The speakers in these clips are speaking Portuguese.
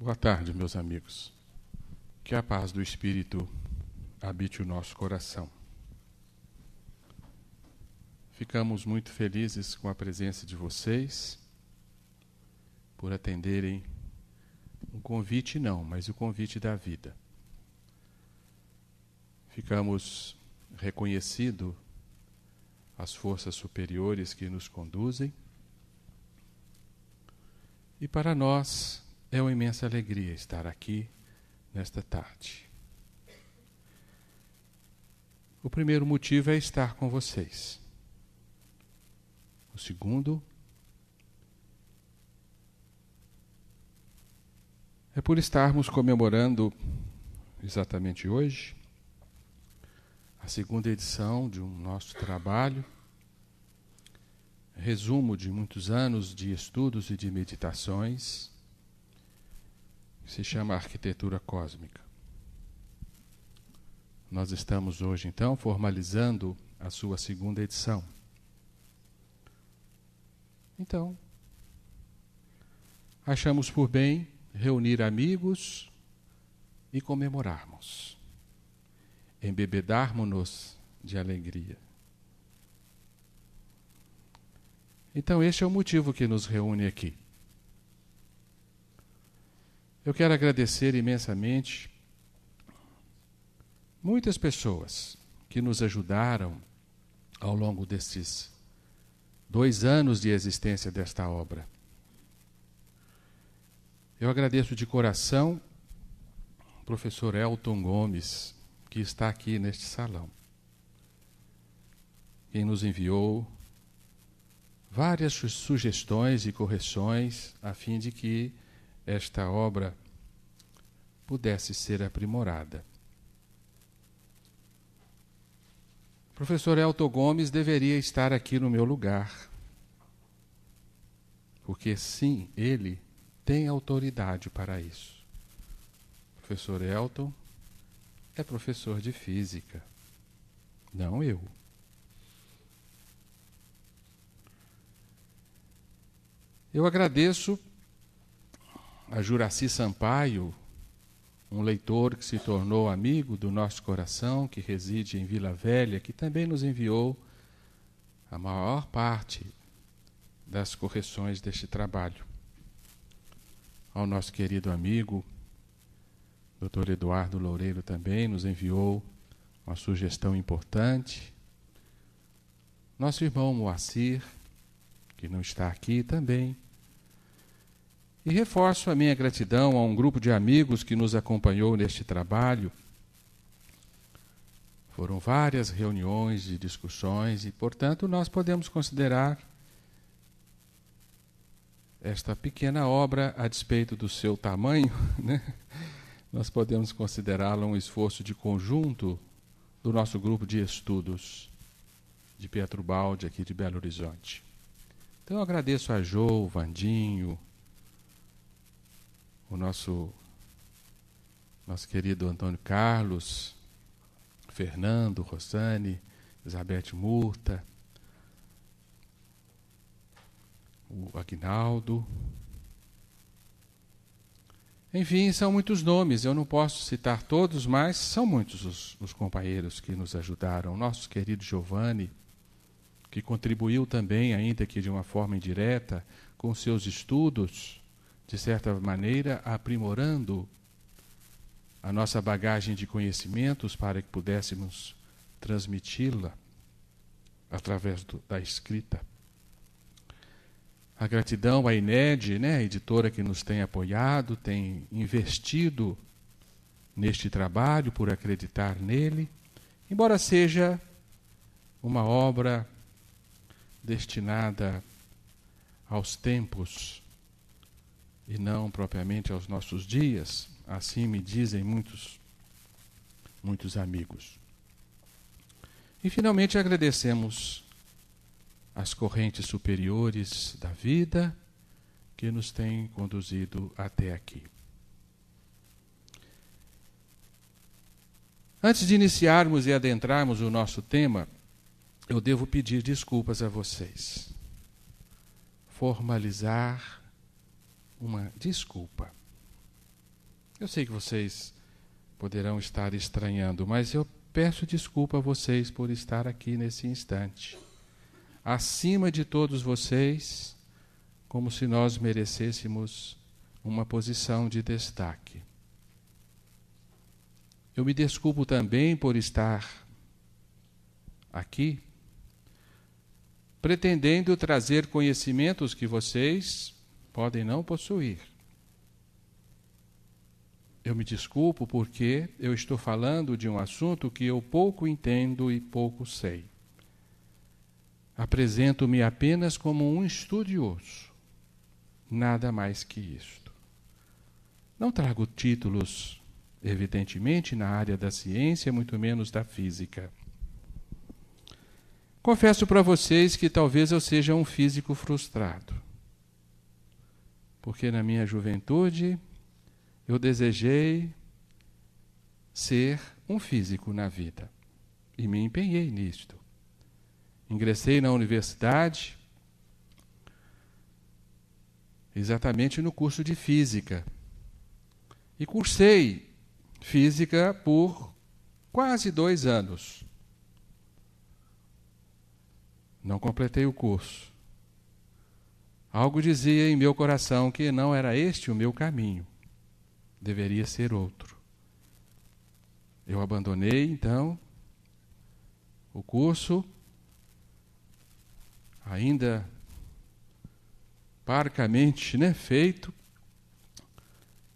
Boa tarde, meus amigos. Que a paz do Espírito habite o nosso coração. Ficamos muito felizes com a presença de vocês, por atenderem um convite não, mas o convite da vida. Ficamos reconhecidos às forças superiores que nos conduzem, e para nós é uma imensa alegria estar aqui nesta tarde. O primeiro motivo é estar com vocês. O segundo é por estarmos comemorando exatamente hoje a segunda edição de um nosso trabalho, resumo de muitos anos de estudos e de meditações, que se chama Arquitetura Cósmica. Nós estamos hoje, então, formalizando a sua segunda edição. Então, achamos por bem reunir amigos e comemorarmos, embebedarmos-nos de alegria. Então, este é o motivo que nos reúne aqui. Eu quero agradecer imensamente muitas pessoas que nos ajudaram ao longo destes 2 anos de existência desta obra. Eu agradeço de coração o professor Elton Gomes, que está aqui neste salão, quem nos enviou várias sugestões e correções a fim de que esta obra pudesse ser aprimorada. O professor Elton Gomes deveria estar aqui no meu lugar, porque sim, ele tem autoridade para isso. O professor Elton é professor de física, não eu. Eu agradeço a Juraci Sampaio, um leitor que se tornou amigo do nosso coração, que reside em Vila Velha, que também nos enviou a maior parte das correções deste trabalho. Ao nosso querido amigo, Dr. Eduardo Loureiro, também nos enviou uma sugestão importante. Nosso irmão Moacir, que não está aqui também. E reforço a minha gratidão a um grupo de amigos que nos acompanhou neste trabalho. Foram várias reuniões e discussões e, portanto, nós podemos considerar esta pequena obra, a despeito do seu tamanho, né? Nós podemos considerá-la um esforço de conjunto do nosso grupo de estudos de Pietro Baldi, aqui de Belo Horizonte. Então, eu agradeço a Jô, o Vandinho, o nosso querido Antônio Carlos, Fernando, Rosane, Elizabeth Murta, o Aguinaldo. Enfim, são muitos nomes, eu não posso citar todos, mas são muitos os companheiros que nos ajudaram. Nosso querido Giovanni, que contribuiu também, ainda que de uma forma indireta, com seus estudos, de certa maneira, aprimorando a nossa bagagem de conhecimentos para que pudéssemos transmiti-la através da escrita. A gratidão à INED, né, a editora que nos tem apoiado, tem investido neste trabalho por acreditar nele, embora seja uma obra destinada aos tempos e não propriamente aos nossos dias, assim me dizem muitos amigos. E finalmente agradecemos as correntes superiores da vida que nos têm conduzido até aqui. Antes de iniciarmos e adentrarmos o nosso tema, eu devo pedir desculpas a vocês. Formalizar uma desculpa. Eu sei que vocês poderão estar estranhando, mas eu peço desculpa a vocês por estar aqui nesse instante. Acima de todos vocês, como se nós merecêssemos uma posição de destaque. Eu me desculpo também por estar aqui, pretendendo trazer conhecimentos que vocês podem não possuir. Eu me desculpo porque eu estou falando de um assunto que eu pouco entendo e pouco sei. Apresento-me apenas como um estudioso, nada mais que isto. Não trago títulos, evidentemente, na área da ciência, muito menos da física. Confesso para vocês que talvez eu seja um físico frustrado, porque na minha juventude eu desejei ser um físico na vida e me empenhei nisto. Ingressei na universidade exatamente no curso de física e cursei física por quase 2 anos. Não completei o curso. Algo dizia em meu coração que não era este o meu caminho. Deveria ser outro. Eu abandonei, então, o curso, ainda parcamente feito,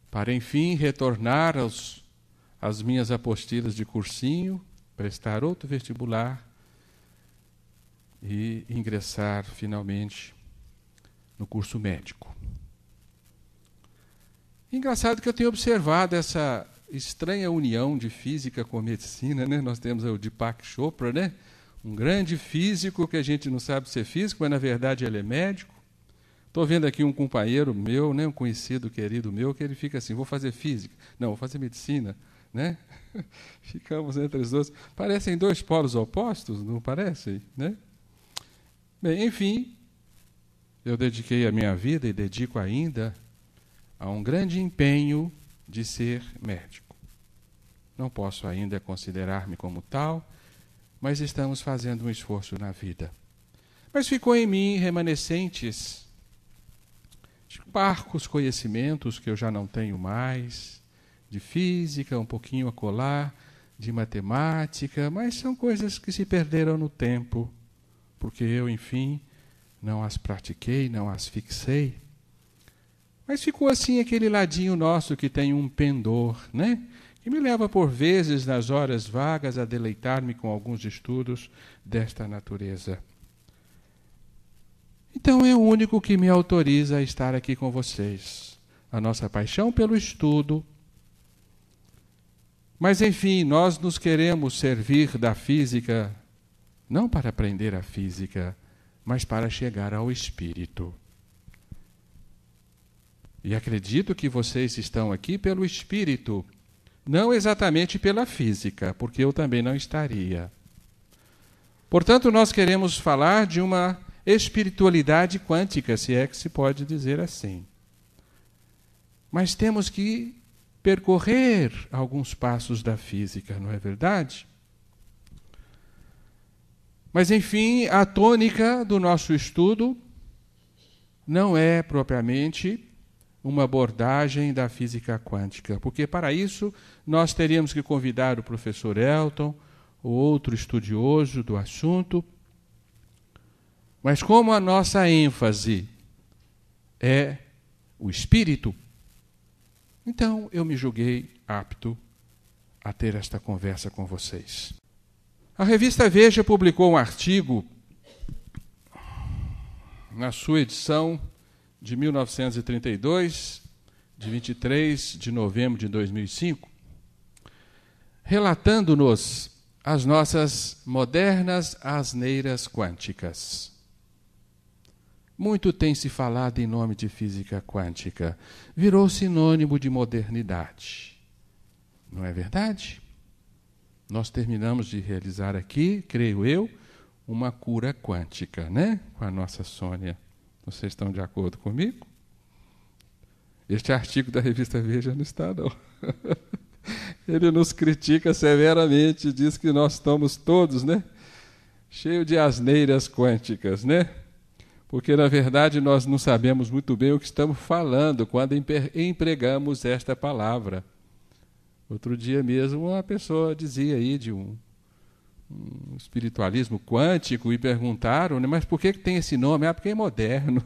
para enfim retornar às minhas apostilas de cursinho, prestar outro vestibular e ingressar finalmente no curso médico. Engraçado que eu tenho observado essa estranha união de física com medicina, né? Nós temos o Deepak Chopra, né? Um grande físico que a gente não sabe ser físico, mas na verdade ele é médico. Estou vendo aqui um companheiro meu, né? Um conhecido, querido meu, que ele fica assim, vou fazer física. Não, vou fazer medicina, né? Ficamos entre os dois. Parecem 2 polos opostos, não parecem, né? Bem, enfim, eu dediquei a minha vida e dedico ainda a um grande empenho de ser médico. Não posso ainda considerar-me como tal, mas estamos fazendo um esforço na vida. Mas ficou em mim remanescentes de parcos conhecimentos que eu já não tenho mais, de física, um pouquinho acolá, de matemática, mas são coisas que se perderam no tempo, porque eu, enfim, não as pratiquei, não as fixei. Mas ficou assim aquele ladinho nosso que tem um pendor, né? Que me leva por vezes nas horas vagas a deleitar-me com alguns estudos desta natureza. Então é o único que me autoriza a estar aqui com vocês. A nossa paixão pelo estudo. Mas enfim, nós nos queremos servir da física, não para aprender a física, mas para chegar ao espírito. E acredito que vocês estão aqui pelo espírito, não exatamente pela física, porque eu também não estaria. Portanto, nós queremos falar de uma espiritualidade quântica, se é que se pode dizer assim. Mas temos que percorrer alguns passos da física, não é verdade? Mas, enfim, a tônica do nosso estudo não é propriamente uma abordagem da física quântica, porque para isso nós teríamos que convidar o professor Elton, ou outro estudioso do assunto. Mas como a nossa ênfase é o espírito, então eu me julguei apto a ter esta conversa com vocês. A revista Veja publicou um artigo na sua edição de 1932, de 23 de novembro de 2005, relatando-nos as nossas modernas asneiras quânticas. Muito tem se falado em nome de física quântica. Virou sinônimo de modernidade. Não é verdade? Nós terminamos de realizar aqui, creio eu, uma cura quântica, né? Com a nossa Sônia. Vocês estão de acordo comigo? Este artigo da revista Veja não está, não. Ele nos critica severamente, diz que nós estamos todos, né, cheios de asneiras quânticas, né? Porque, na verdade, nós não sabemos muito bem o que estamos falando quando empregamos esta palavra. Outro dia mesmo, uma pessoa dizia aí de um espiritualismo quântico e perguntaram, né, mas por que tem esse nome? Ah, porque é moderno.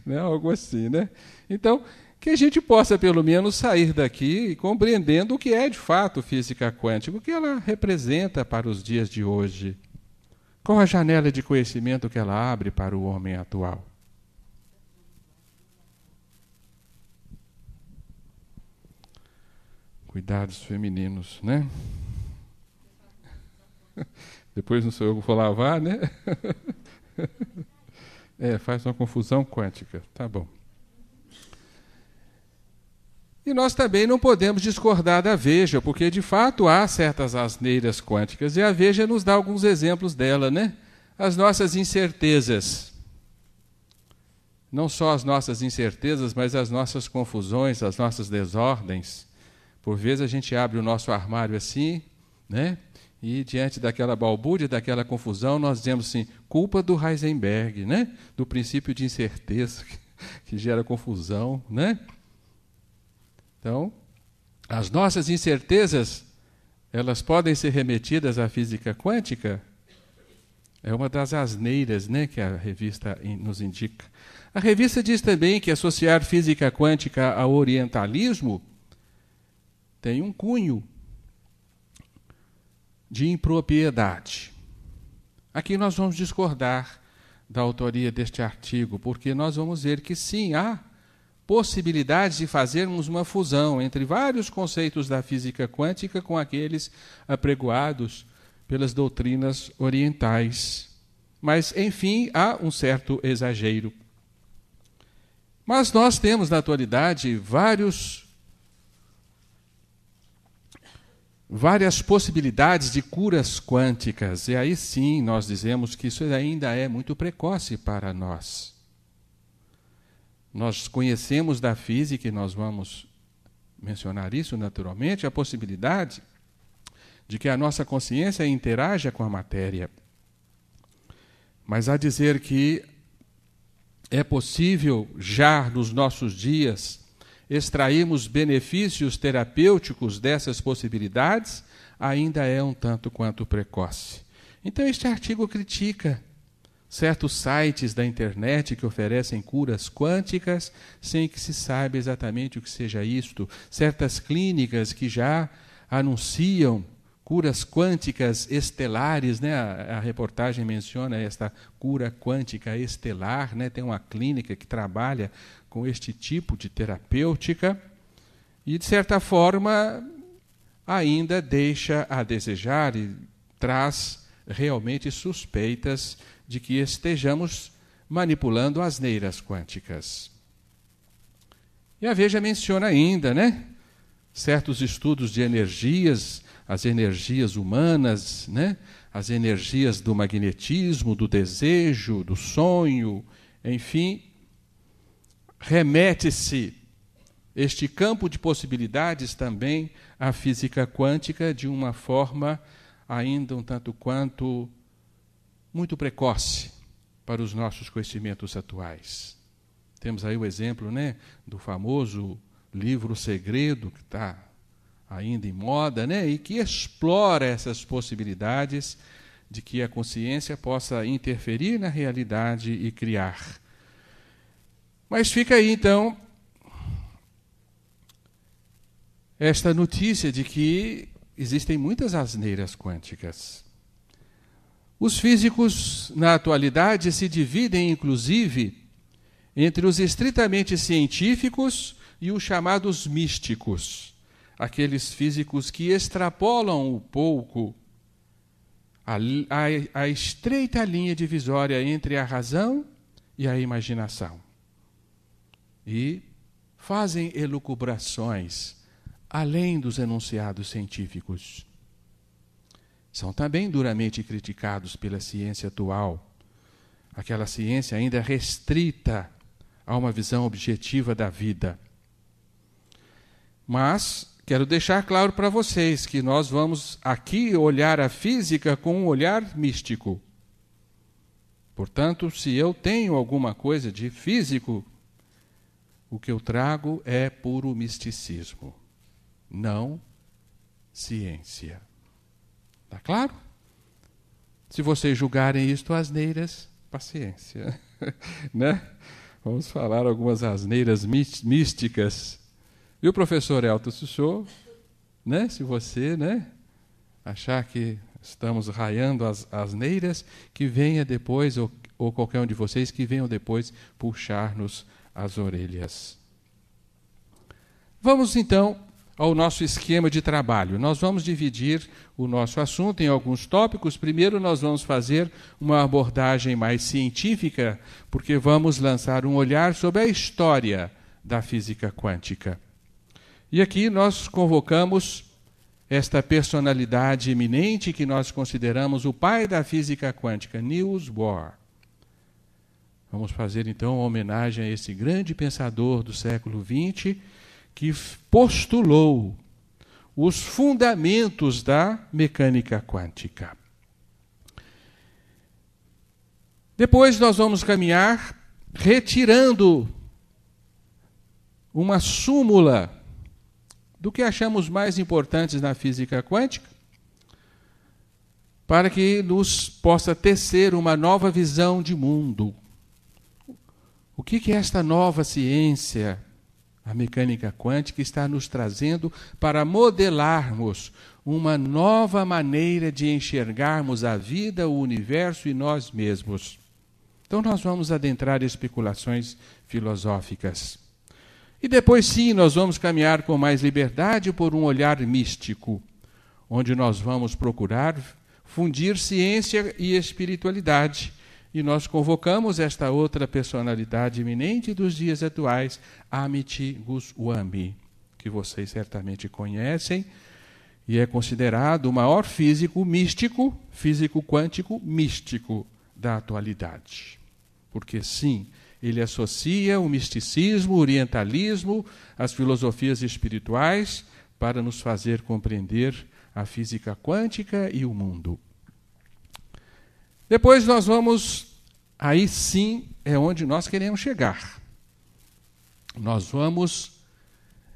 Né? Algo assim, né? Então, que a gente possa, pelo menos, sair daqui compreendendo o que é, de fato, física quântica, o que ela representa para os dias de hoje. Qual a janela de conhecimento que ela abre para o homem atual? Cuidados femininos, né? Depois não sou eu que vou lavar, né? Faz uma confusão quântica. Tá bom. E nós também não podemos discordar da Veja, porque de fato há certas asneiras quânticas, e a Veja nos dá alguns exemplos dela, né? As nossas incertezas. Não só as nossas incertezas, mas as nossas confusões, as nossas desordens. Por vezes a gente abre o nosso armário assim, né? E diante daquela balbúrdia, daquela confusão, nós dizemos assim, culpa do Heisenberg, né? Do princípio de incerteza que gera confusão, né? Então, as nossas incertezas, elas podem ser remetidas à física quântica? É uma das asneiras, né, que a revista nos indica. A revista diz também que associar física quântica ao orientalismo tem um cunho de impropriedade. Aqui nós vamos discordar da autoria deste artigo, porque nós vamos ver que sim, há possibilidade de fazermos uma fusão entre vários conceitos da física quântica com aqueles apregoados pelas doutrinas orientais. Mas, enfim, há um certo exagero. Mas nós temos, na atualidade, várias possibilidades de curas quânticas, e aí sim nós dizemos que isso ainda é muito precoce para nós. Nós conhecemos da física, e nós vamos mencionar isso naturalmente, a possibilidade de que a nossa consciência interaja com a matéria. Mas a dizer que é possível, já nos nossos dias, extrairmos benefícios terapêuticos dessas possibilidades, ainda é um tanto quanto precoce. Então este artigo critica certos sites da internet que oferecem curas quânticas sem que se saiba exatamente o que seja isto, certas clínicas que já anunciam curas quânticas estelares, né? A reportagem menciona esta cura quântica estelar, né? Tem uma clínica que trabalha com este tipo de terapêutica e, de certa forma, ainda deixa a desejar e traz realmente suspeitas de que estejamos manipulando asneiras quânticas. E a Veja menciona ainda, né, certos estudos de energias, as energias humanas, né, as energias do magnetismo, do desejo, do sonho, enfim, remete-se este campo de possibilidades também à física quântica de uma forma ainda um tanto quanto muito precoce para os nossos conhecimentos atuais. Temos aí o exemplo, né, do famoso livro Segredo, que está ainda em moda, né, e que explora essas possibilidades de que a consciência possa interferir na realidade e criar. Mas fica aí, então, esta notícia de que existem muitas asneiras quânticas. Os físicos, na atualidade, se dividem, inclusive, entre os estritamente científicos e os chamados místicos, aqueles físicos que extrapolam um pouco a estreita linha divisória entre a razão e a imaginação e fazem elucubrações além dos enunciados científicos. São também duramente criticados pela ciência atual, aquela ciência ainda restrita a uma visão objetiva da vida. Mas quero deixar claro para vocês que nós vamos aqui olhar a física com um olhar místico. Portanto, se eu tenho alguma coisa de físico, o que eu trago é puro misticismo, não ciência. Está claro? Se vocês julgarem isto asneiras, paciência. Né? Vamos falar algumas asneiras místicas. E o professor Elton Sussô, né? Se você, né, achar que estamos raiando as asneiras, que venha depois, ou qualquer um de vocês, que venham depois puxar-nos as orelhas. Vamos então ao nosso esquema de trabalho. Nós vamos dividir o nosso assunto em alguns tópicos. Primeiro nós vamos fazer uma abordagem mais científica, porque vamos lançar um olhar sobre a história da física quântica. E aqui nós convocamos esta personalidade eminente que nós consideramos o pai da física quântica, Niels Bohr. Vamos fazer então uma homenagem a esse grande pensador do século XX que postulou os fundamentos da mecânica quântica. Depois nós vamos caminhar retirando uma súmula do que achamos mais importantes na física quântica, para que nos possa tecer uma nova visão de mundo. O que é esta nova ciência, a mecânica quântica, está nos trazendo para modelarmos uma nova maneira de enxergarmos a vida, o universo e nós mesmos? Então nós vamos adentrar especulações filosóficas. E depois sim, nós vamos caminhar com mais liberdade por um olhar místico, onde nós vamos procurar fundir ciência e espiritualidade. E nós convocamos esta outra personalidade eminente dos dias atuais, Amit Goswami, que vocês certamente conhecem, e é considerado o maior físico místico, físico quântico místico da atualidade. Porque sim, ele associa o misticismo, o orientalismo, as filosofias espirituais, para nos fazer compreender a física quântica e o mundo. Depois nós vamos, aí sim é onde nós queremos chegar. Nós vamos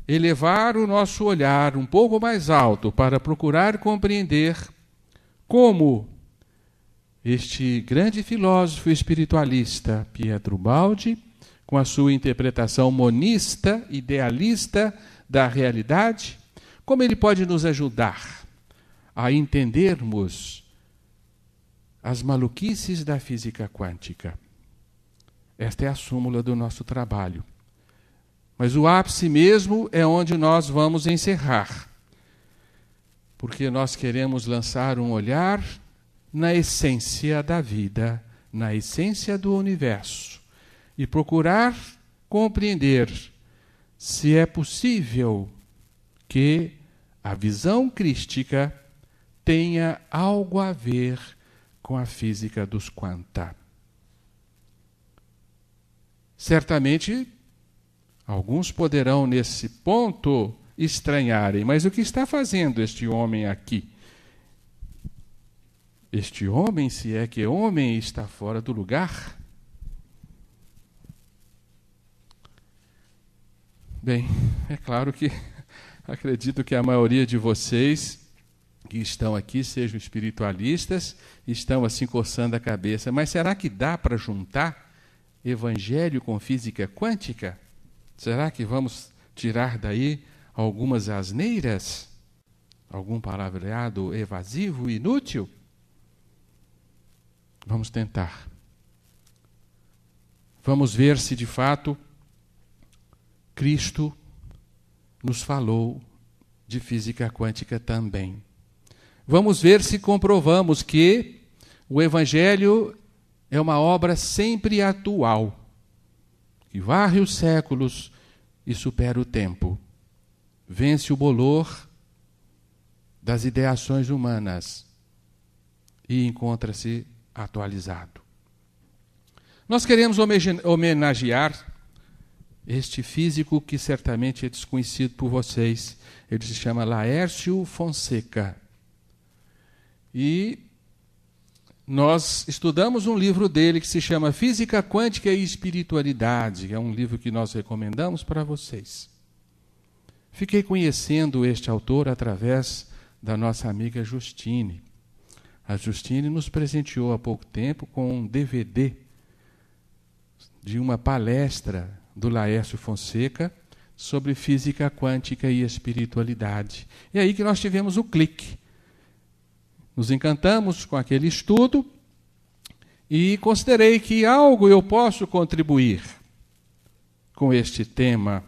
elevar o nosso olhar um pouco mais alto para procurar compreender como este grande filósofo espiritualista, Pietro Baldi, com a sua interpretação monista, idealista da realidade, como ele pode nos ajudar a entendermos as maluquices da física quântica. Esta é a súmula do nosso trabalho. Mas o ápice mesmo é onde nós vamos encerrar, porque nós queremos lançar um olhar na essência da vida, na essência do universo, e procurar compreender se é possível que a visão crística tenha algo a ver com a física dos quanta. Certamente, alguns poderão, nesse ponto, estranharem, mas o que está fazendo este homem aqui? Este homem, se é que homem, está fora do lugar? Bem, é claro que acredito que a maioria de vocês que estão aqui sejam espiritualistas, estão assim coçando a cabeça. Mas será que dá para juntar evangelho com física quântica? Será que vamos tirar daí algumas asneiras? Algum palavreado evasivo, inútil? Vamos tentar. Vamos ver se de fato Cristo nos falou de física quântica também. Vamos ver se comprovamos que o Evangelho é uma obra sempre atual, que varre os séculos e supera o tempo, vence o bolor das ideações humanas e encontra-se atualizado. Nós queremos homenagear este físico que certamente é desconhecido por vocês. Ele se chama Laércio Fonseca. E nós estudamos um livro dele que se chama Física Quântica e Espiritualidade. É um livro que nós recomendamos para vocês. Fiquei conhecendo este autor através da nossa amiga Justine. A Justine nos presenteou há pouco tempo com um DVD de uma palestra do Laércio Fonseca sobre física quântica e espiritualidade. E aí que nós tivemos o clique. Nos encantamos com aquele estudo e considerei que algo eu posso contribuir com este tema,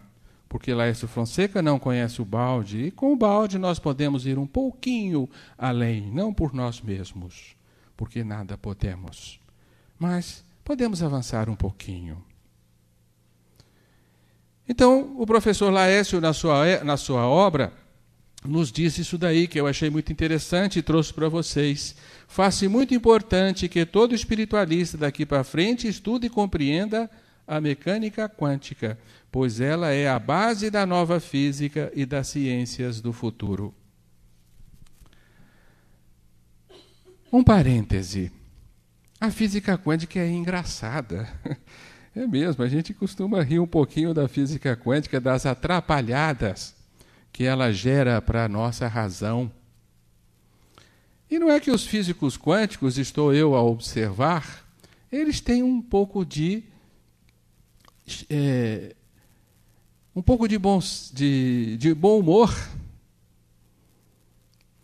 porque Laércio Fonseca não conhece o balde, e com o balde nós podemos ir um pouquinho além, não por nós mesmos, porque nada podemos, mas podemos avançar um pouquinho. Então, o professor Laércio, na sua obra, nos diz isso daí, que eu achei muito interessante e trouxe para vocês. Faz-se muito importante que todo espiritualista daqui para frente estude e compreenda a mecânica quântica, pois ela é a base da nova física e das ciências do futuro. Um parêntese. A física quântica é engraçada. É mesmo, a gente costuma rir um pouquinho da física quântica, das atrapalhadas que ela gera para a nossa razão. E não é que os físicos quânticos, estou eu a observar, eles têm um pouco de bom humor.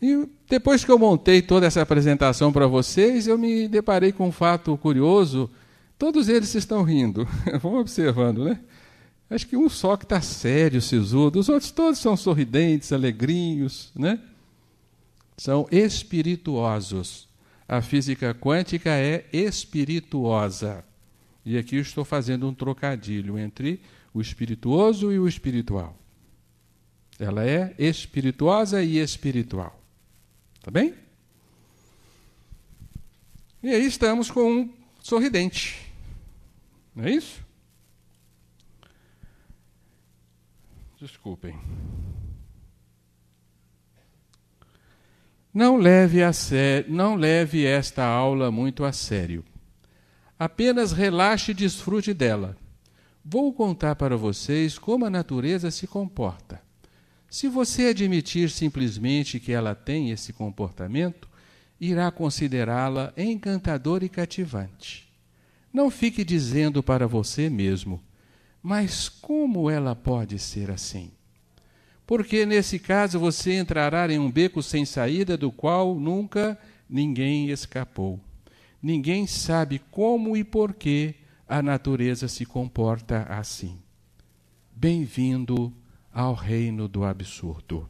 E depois que eu montei toda essa apresentação para vocês, eu me deparei com um fato curioso. Todos eles estão rindo. Vamos observando, né? Acho que um só que está sério, sisudo. Os outros todos são sorridentes, alegrinhos, né? São espirituosos. A física quântica é espirituosa. E aqui eu estou fazendo um trocadilho entre o espirituoso e o espiritual. Ela é espirituosa e espiritual. Tá bem? E aí estamos com um sorridente. Não é isso? Desculpem. Não leve esta aula muito a sério. Apenas relaxe e desfrute dela. Vou contar para vocês como a natureza se comporta. Se você admitir simplesmente que ela tem esse comportamento, irá considerá-la encantadora e cativante. Não fique dizendo para você mesmo, mas como ela pode ser assim? Porque nesse caso você entrará em um beco sem saída do qual nunca ninguém escapou. Ninguém sabe como e por que a natureza se comporta assim. Bem-vindo ao reino do absurdo.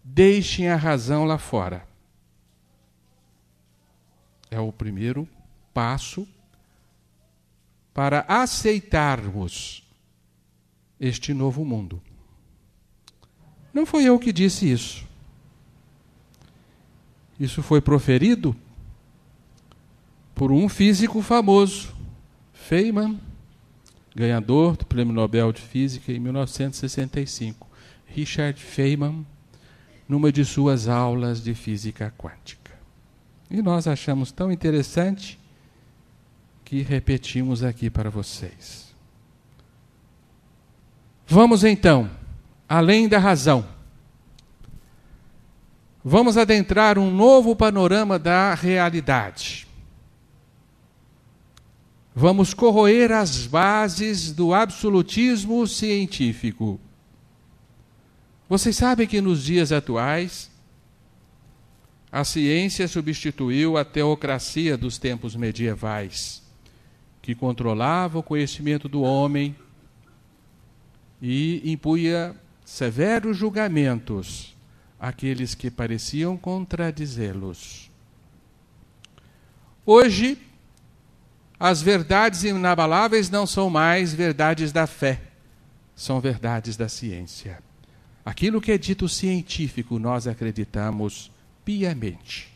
Deixem a razão lá fora. É o primeiro passo para aceitarmos este novo mundo. Não foi eu que disse isso. Isso foi proferido por um físico famoso, Feynman, ganhador do Prêmio Nobel de Física em 1965. Richard Feynman, numa de suas aulas de física quântica. E nós achamos tão interessante que repetimos aqui para vocês. Vamos então, além da razão. Vamos adentrar um novo panorama da realidade. Vamos corroer as bases do absolutismo científico. Vocês sabem que nos dias atuais, a ciência substituiu a teocracia dos tempos medievais, que controlava o conhecimento do homem e impunha severos julgamentos àqueles que pareciam contradizê-los. Hoje, as verdades inabaláveis não são mais verdades da fé, são verdades da ciência. Aquilo que é dito científico, nós acreditamos piamente.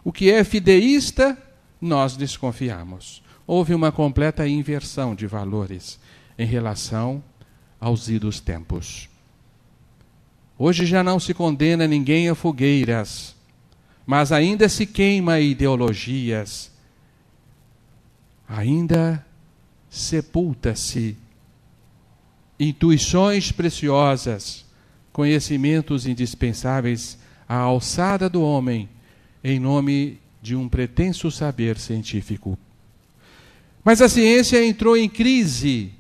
O que é fideísta, nós desconfiamos. Houve uma completa inversão de valores. em relação aos idos tempos. Hoje já não se condena ninguém a fogueiras, mas ainda se queima ideologias, ainda sepulta-se intuições preciosas, conhecimentos indispensáveis à alçada do homem, em nome de um pretenso saber científico. Mas a ciência entrou em crise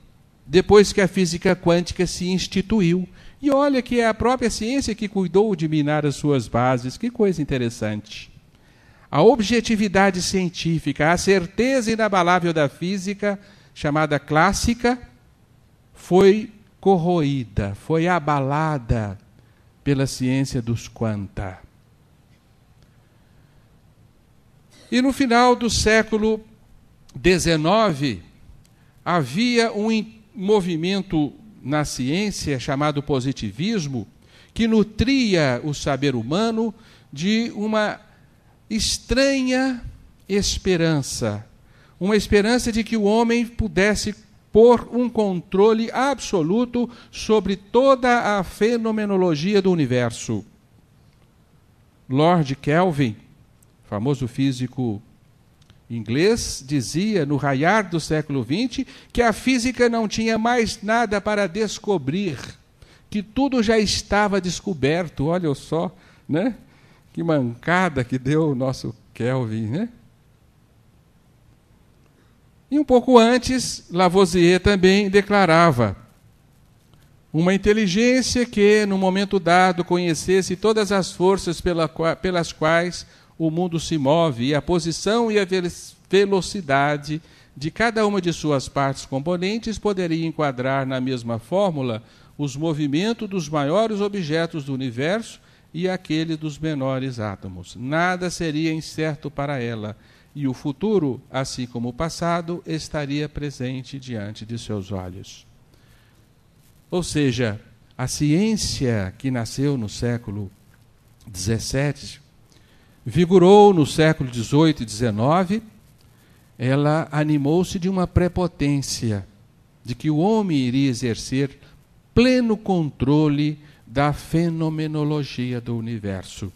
depois que a física quântica se instituiu. E olha que é a própria ciência que cuidou de minar as suas bases. Que coisa interessante. A objetividade científica, a certeza inabalável da física, chamada clássica, foi corroída, foi abalada pela ciência dos quanta. E no final do século XIX, havia um movimento na ciência chamado positivismo, que nutria o saber humano de uma estranha esperança, uma esperança de que o homem pudesse pôr um controle absoluto sobre toda a fenomenologia do universo. Lord Kelvin, famoso físico inglês, dizia, no raiar do século XX, que a física não tinha mais nada para descobrir, que tudo já estava descoberto. Olha só, né? Que mancada que deu o nosso Kelvin, né? E um pouco antes, Lavoisier também declarava: uma inteligência que, no momento dado, conhecesse todas as forças pelas quais o mundo se move, e a posição e a velocidade de cada uma de suas partes componentes, poderia enquadrar na mesma fórmula os movimentos dos maiores objetos do universo e aquele dos menores átomos. Nada seria incerto para ela, e o futuro, assim como o passado, estaria presente diante de seus olhos. Ou seja, a ciência que nasceu no século XVII, vigorou no século XVIII e XIX, ela animou-se de uma prepotência, de que o homem iria exercer pleno controle da fenomenologia do universo.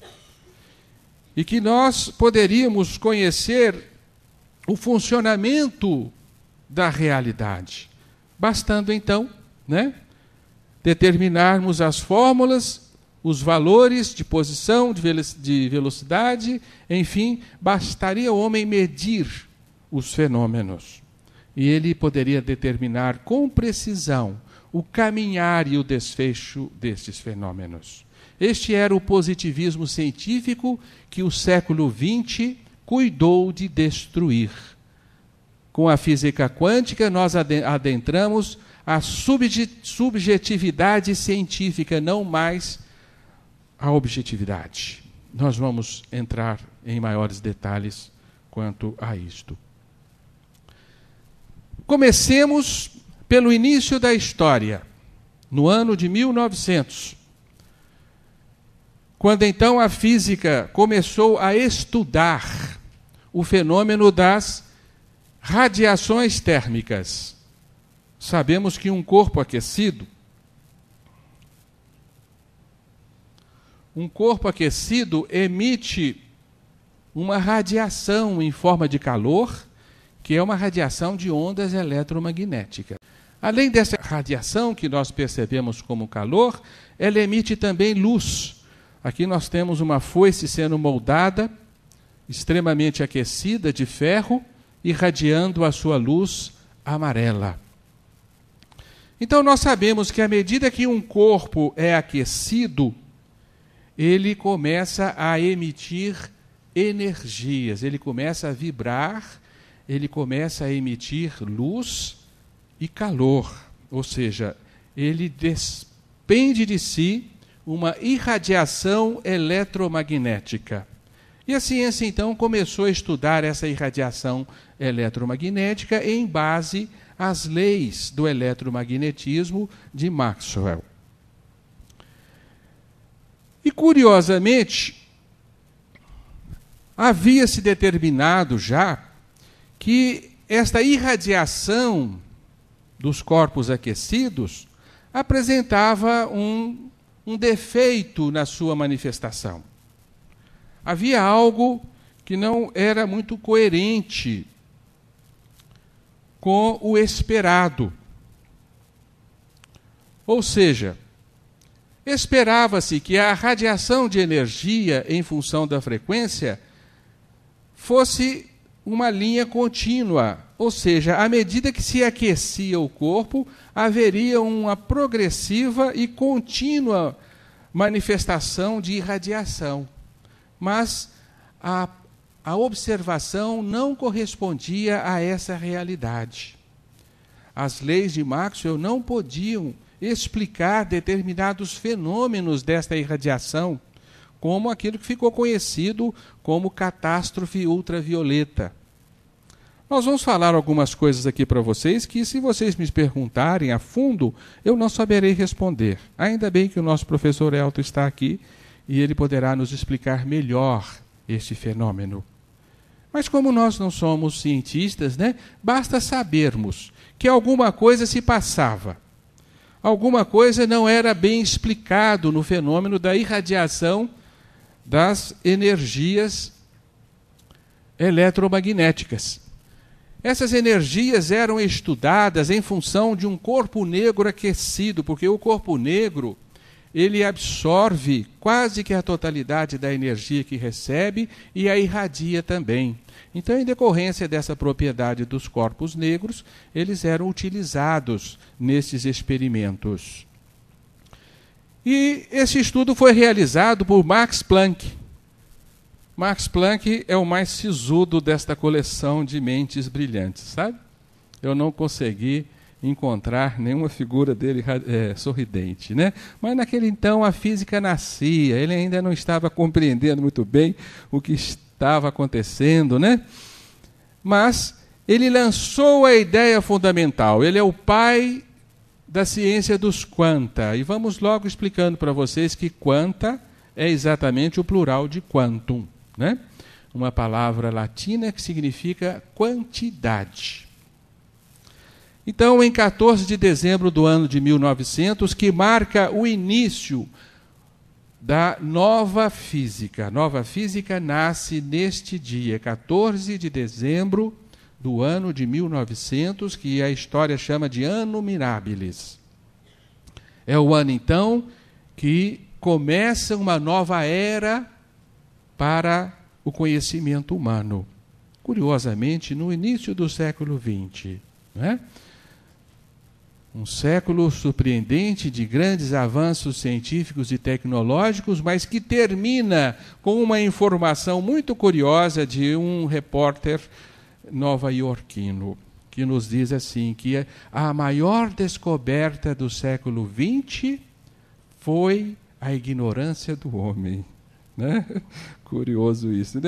E que nós poderíamos conhecer o funcionamento da realidade, bastando então, determinarmos as fórmulas, os valores de posição, de velocidade, enfim, bastaria o homem medir os fenômenos. E ele poderia determinar com precisão o caminhar e o desfecho destes fenômenos. Este era o positivismo científico que o século XX cuidou de destruir. Com a física quântica, nós adentramos a subjetividade científica, não mais a objetividade. Nós vamos entrar em maiores detalhes quanto a isto. Comecemos pelo início da história, no ano de 1900, quando então a física começou a estudar o fenômeno das radiações térmicas. Sabemos que um corpo aquecido emite uma radiação em forma de calor, que é uma radiação de ondas eletromagnéticas. Além dessa radiação que nós percebemos como calor, ela emite também luz. Aqui nós temos uma foice sendo moldada, extremamente aquecida, de ferro, irradiando a sua luz amarela. Então nós sabemos que à medida que um corpo é aquecido, ele começa a emitir energias, ele começa a vibrar, ele começa a emitir luz e calor, ou seja, ele despende de si uma irradiação eletromagnética. E a ciência, então, começou a estudar essa irradiação eletromagnética em base às leis do eletromagnetismo de Maxwell. E, curiosamente, havia-se determinado já que esta irradiação dos corpos aquecidos apresentava um defeito na sua manifestação. Havia algo que não era muito coerente com o esperado. Ou seja, esperava-se que a radiação de energia em função da frequência fosse uma linha contínua, ou seja, à medida que se aquecia o corpo, haveria uma progressiva e contínua manifestação de irradiação. Mas a observação não correspondia a essa realidade. As leis de Maxwell não podiam explicar determinados fenômenos desta irradiação, como aquilo que ficou conhecido como catástrofe ultravioleta. Nós vamos falar algumas coisas aqui para vocês que, se vocês me perguntarem a fundo, eu não saberei responder. Ainda bem que o nosso professor Elton está aqui e ele poderá nos explicar melhor este fenômeno. Mas como nós não somos cientistas, basta sabermos que alguma coisa se passava. Alguma coisa não era bem explicado no fenômeno da irradiação das energias eletromagnéticas. Essas energias eram estudadas em função de um corpo negro aquecido, porque o corpo negro ele absorve quase que a totalidade da energia que recebe e a irradia também. Então, em decorrência dessa propriedade dos corpos negros, eles eram utilizados nesses experimentos. E esse estudo foi realizado por Max Planck. Max Planck é o mais sisudo desta coleção de mentes brilhantes, sabe? Eu não consegui encontrar nenhuma figura dele sorridente, Mas naquele então a física nascia, ele ainda não estava compreendendo muito bem o que estava acontecendo, Mas ele lançou a ideia fundamental, ele é o pai da ciência dos quanta, e vamos logo explicando para vocês que quanta é exatamente o plural de quantum, Uma palavra latina que significa quantidade. Então, em 14 de dezembro do ano de 1900, que marca o início da nova física. A nova física nasce neste dia, 14 de dezembro do ano de 1900, que a história chama de Anno Mirabilis. É o ano, então, que começa uma nova era para o conhecimento humano. Curiosamente, no início do século XX, Um século surpreendente de grandes avanços científicos e tecnológicos, mas que termina com uma informação muito curiosa de um repórter nova-iorquino, que nos diz assim, que a maior descoberta do século XX foi a ignorância do homem. Curioso isso,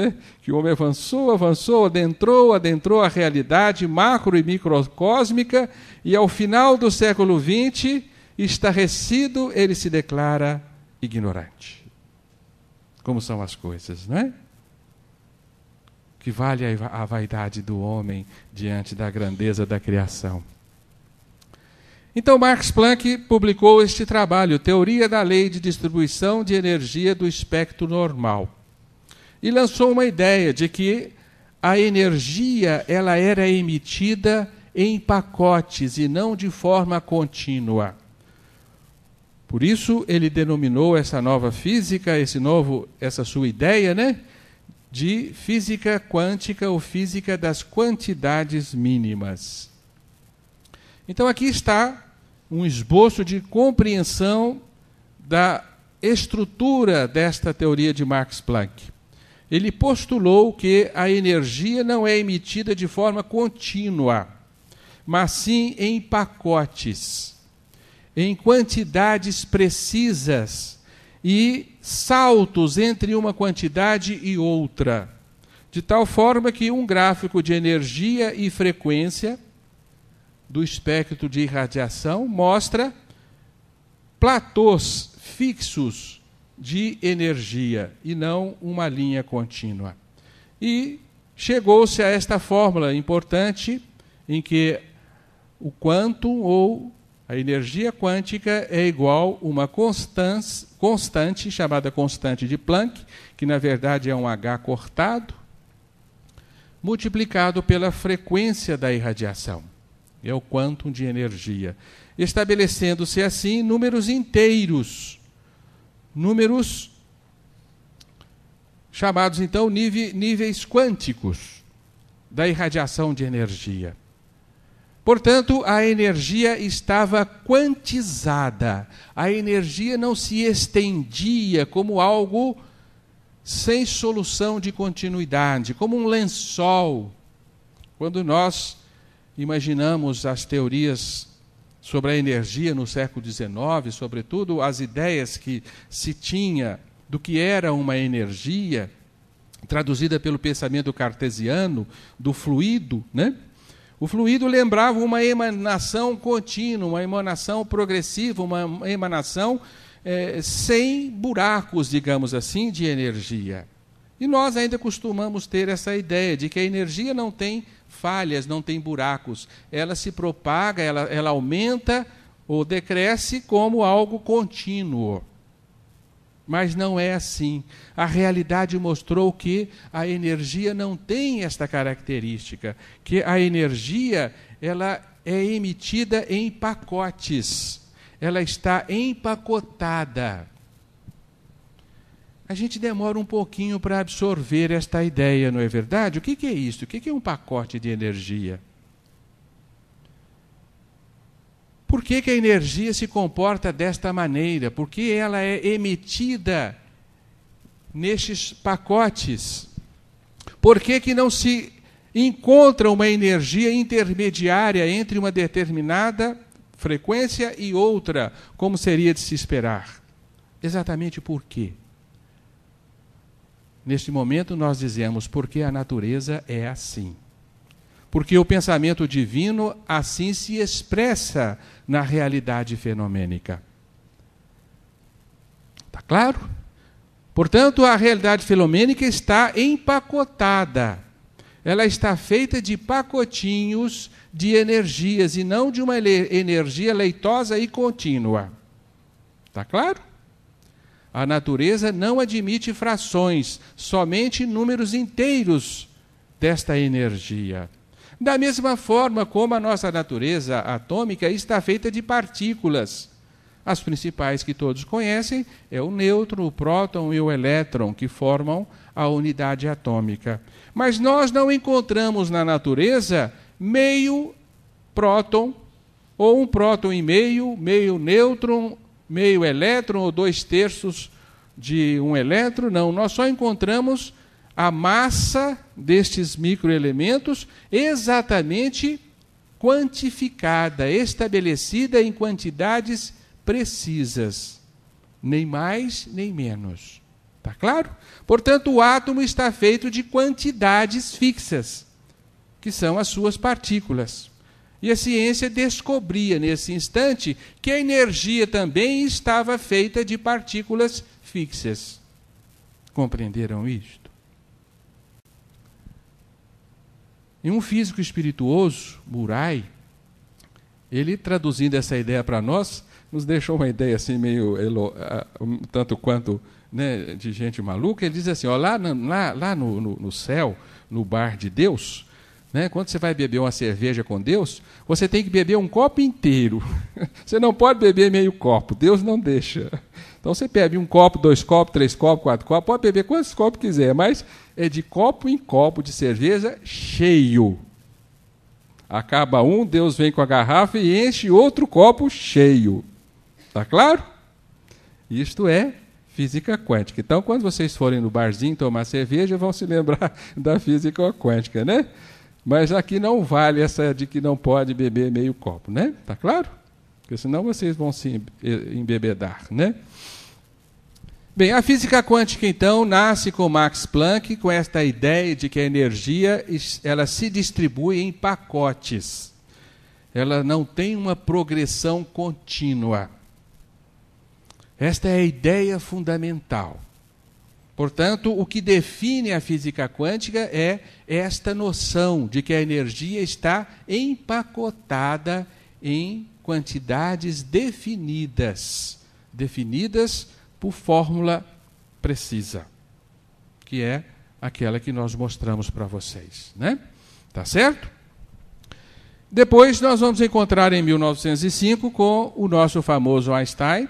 Que o homem avançou, adentrou a realidade macro e microcósmica, e ao final do século XX, estarrecido, ele se declara ignorante. Como são as coisas, Que vale a vaidade do homem diante da grandeza da criação. Então, Max Planck publicou este trabalho, Teoria da Lei de Distribuição de Energia do Espectro Normal. E lançou uma ideia de que a energia ela era emitida em pacotes e não de forma contínua. Por isso, ele denominou essa nova física, essa sua ideia, de física quântica ou física das quantidades mínimas. Então, aqui está um esboço de compreensão da estrutura desta teoria de Max Planck. Ele postulou que a energia não é emitida de forma contínua, mas sim em pacotes, em quantidades precisas e saltos entre uma quantidade e outra, de tal forma que um gráfico de energia e frequência do espectro de irradiação mostra platôs fixos de energia e não uma linha contínua. E chegou-se a esta fórmula importante em que o quantum ou a energia quântica é igual a uma constante chamada constante de Planck, que na verdade é um H cortado, multiplicado pela frequência da irradiação. É o quantum de energia. Estabelecendo-se assim números inteiros, números chamados então níveis quânticos da irradiação de energia. Portanto, a energia estava quantizada. A energia não se estendia como algo sem solução de continuidade, como um lençol. Quando nós imaginamos as teorias sobre a energia no século XIX, sobretudo as ideias que se tinha do que era uma energia, traduzida pelo pensamento cartesiano, do fluido, né? O fluido lembrava uma emanação contínua, uma emanação progressiva, uma emanação sem buracos, digamos assim, de energia. E nós ainda costumamos ter essa ideia de que a energia não tem falhas, não tem buracos. Ela se propaga, ela aumenta ou decresce como algo contínuo. Mas não é assim. A realidade mostrou que a energia não tem esta característica, que a energia ela é emitida em pacotes, ela está empacotada. A gente demora um pouquinho para absorver esta ideia, não é verdade? O que é isso? O que é um pacote de energia? Por que a energia se comporta desta maneira? Por que ela é emitida nestes pacotes? Por que não se encontra uma energia intermediária entre uma determinada frequência e outra, como seria de se esperar? Exatamente por quê? Neste momento nós dizemos porque a natureza é assim. Porque o pensamento divino assim se expressa na realidade fenomênica. Está claro? Portanto, a realidade fenomênica está empacotada. Ela está feita de pacotinhos de energias e não de uma energia leitosa e contínua. Está claro? A natureza não admite frações, somente números inteiros desta energia. Da mesma forma como a nossa natureza atômica está feita de partículas. As principais que todos conhecem é o nêutron, o próton e o elétron, que formam a unidade atômica. Mas nós não encontramos na natureza meio próton, ou um próton e meio nêutron, meio elétron, ou 2/3 de um elétron. Não, nós só encontramos a massa destes microelementos exatamente quantificada, estabelecida em quantidades precisas, nem mais nem menos. Está claro? Portanto, o átomo está feito de quantidades fixas, que são as suas partículas. E a ciência descobria nesse instante que a energia também estava feita de partículas fixas. Compreenderam isto? E um físico espirituoso, Murray, ele traduzindo essa ideia para nós, nos deixou uma ideia assim meio tanto quanto, né, de gente maluca. Ele diz assim, ó, lá no céu, no bar de Deus, né, quando você vai beber uma cerveja com Deus, você tem que beber um copo inteiro. Você não pode beber meio copo, Deus não deixa. Então você bebe um copo, 2 copos, 3 copos, 4 copos, pode beber quantos copos quiser, mas é de copo em copo de cerveja cheio. Acaba um, Deus vem com a garrafa e enche outro copo cheio. Está claro? Isto é física quântica. Então, quando vocês forem no barzinho tomar cerveja, vão se lembrar da física quântica, né? Mas aqui não vale essa de que não pode beber meio copo, né? Está claro? Porque senão vocês vão se embebedar, né? Bem, a física quântica, então, nasce com Max Planck, com esta ideia de que a energia ela se distribui em pacotes. Ela não tem uma progressão contínua. Esta é a ideia fundamental. Portanto, o que define a física quântica é esta noção de que a energia está empacotada em quantidades definidas por fórmula precisa, que é aquela que nós mostramos para vocês, né? Tá certo? Depois nós vamos encontrar em 1905 com o nosso famoso Einstein.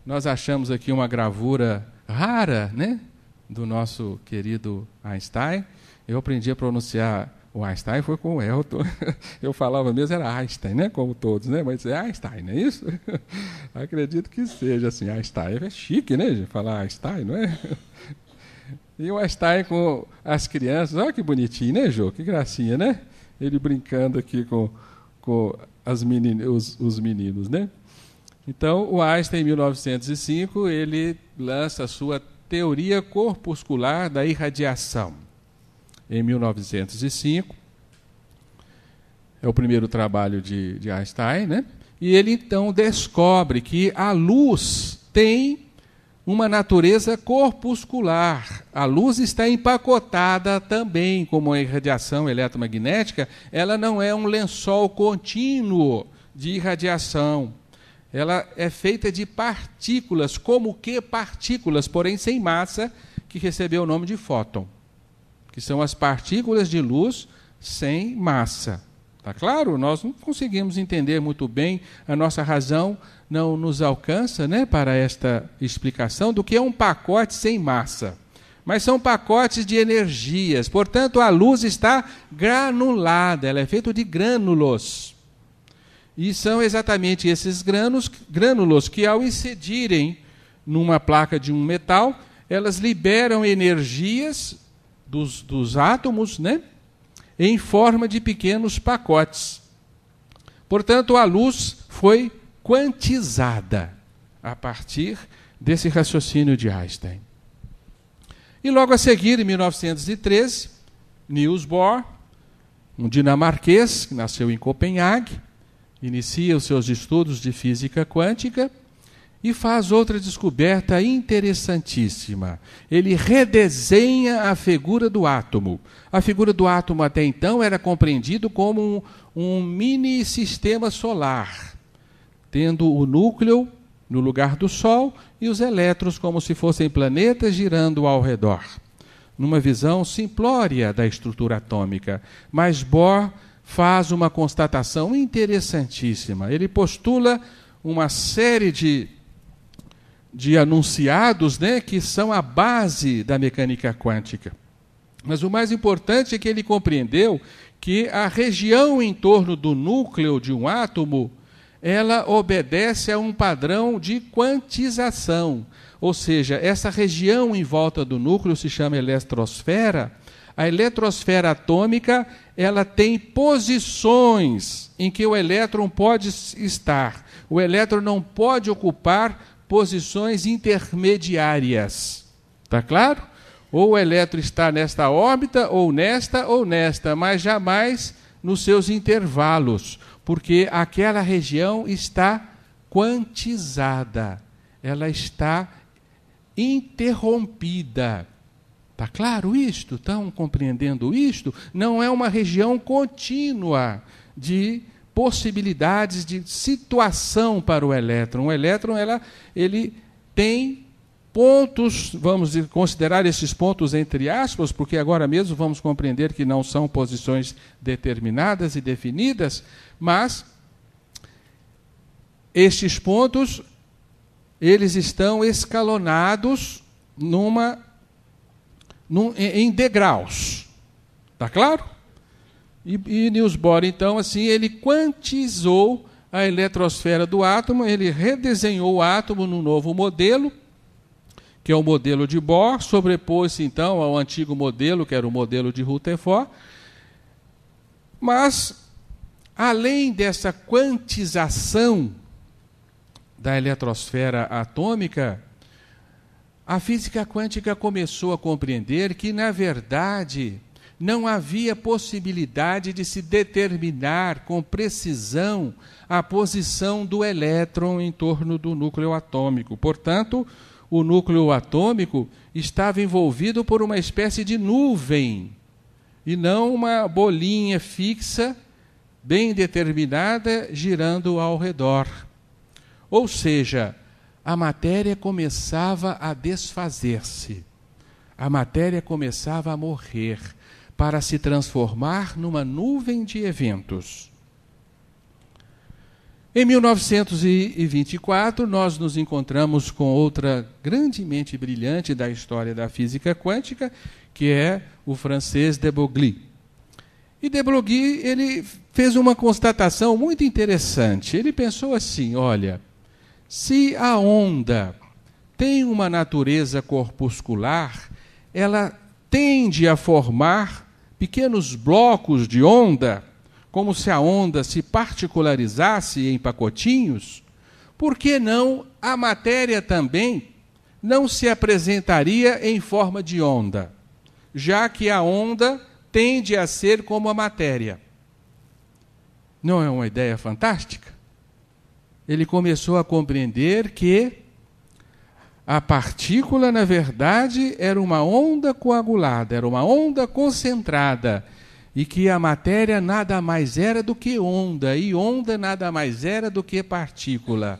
Nós achamos aqui uma gravura rara, né, do nosso querido Einstein. Eu aprendi a pronunciar o Einstein, foi com o Elton. Eu falava mesmo, era Einstein, né, como todos, né, mas é Einstein, não é isso? Acredito que seja assim, Einstein. É chique, né, de falar Einstein, não é? E o Einstein com as crianças, olha que bonitinho, né, Jô? Que gracinha, né? Ele brincando aqui com os meninos, né? Então, o Einstein, em 1905, ele lança a sua teoria corpuscular da irradiação. Em 1905, é o primeiro trabalho de Einstein, né? E ele, então, descobre que a luz tem uma natureza corpuscular. A luz está empacotada também, como a irradiação eletromagnética, ela não é um lençol contínuo de irradiação. Ela é feita de partículas, como que partículas, porém sem massa, que recebeu o nome de fóton, que são as partículas de luz sem massa. Tá claro? Nós não conseguimos entender muito bem, a nossa razão não nos alcança, né, para esta explicação do que é um pacote sem massa. Mas são pacotes de energias, portanto a luz está granulada, ela é feita de grânulos. E são exatamente esses grânulos que, ao incidirem numa placa de um metal, elas liberam energias dos átomos, né, em forma de pequenos pacotes. Portanto, a luz foi quantizada a partir desse raciocínio de Einstein. E logo a seguir, em 1913, Niels Bohr, um dinamarquês que nasceu em Copenhague, inicia os seus estudos de física quântica e faz outra descoberta interessantíssima. Ele redesenha a figura do átomo. A figura do átomo até então era compreendido como um mini sistema solar, tendo o núcleo no lugar do Sol e os elétrons como se fossem planetas girando ao redor, numa visão simplória da estrutura atômica. Mas Bohr faz uma constatação interessantíssima. Ele postula uma série de enunciados, né, que são a base da mecânica quântica. Mas o mais importante é que ele compreendeu que a região em torno do núcleo de um átomo, ela obedece a um padrão de quantização. Ou seja, essa região em volta do núcleo se chama eletrosfera. A eletrosfera atômica, ela tem posições em que o elétron pode estar. O elétron não pode ocupar posições intermediárias. Está claro? Ou o elétron está nesta órbita, ou nesta, mas jamais nos seus intervalos, porque aquela região está quantizada, ela está interrompida. Está claro isto? Estão compreendendo isto? Não é uma região contínua de possibilidades de situação para o elétron. O elétron ele tem pontos, vamos considerar esses pontos entre aspas, porque agora mesmo vamos compreender que não são posições determinadas e definidas, mas estes pontos, eles estão escalonados em degraus. Está claro? E Niels Bohr, então, assim, ele quantizou a eletrosfera do átomo, ele redesenhou o átomo num novo modelo, que é o modelo de Bohr, sobrepôs-se, então, ao antigo modelo, que era o modelo de Rutherford. Mas, além dessa quantização da eletrosfera atômica, a física quântica começou a compreender que, na verdade, não havia possibilidade de se determinar com precisão a posição do elétron em torno do núcleo atômico. Portanto, o núcleo atômico estava envolvido por uma espécie de nuvem, e não uma bolinha fixa, bem determinada, girando ao redor. Ou seja, a matéria começava a desfazer-se, a matéria começava a morrer, para se transformar numa nuvem de eventos. Em 1924, nós nos encontramos com outra grande mente brilhante da história da física quântica, que é o francês de Broglie. E de Broglie, ele fez uma constatação muito interessante. Ele pensou assim, olha, se a onda tem uma natureza corpuscular, ela tende a formar pequenos blocos de onda, como se a onda se particularizasse em pacotinhos, por que não a matéria também não se apresentaria em forma de onda, já que a onda tende a ser como a matéria? Não é uma ideia fantástica? Ele começou a compreender que a partícula, na verdade, era uma onda coagulada, era uma onda concentrada, e que a matéria nada mais era do que onda, e onda nada mais era do que partícula.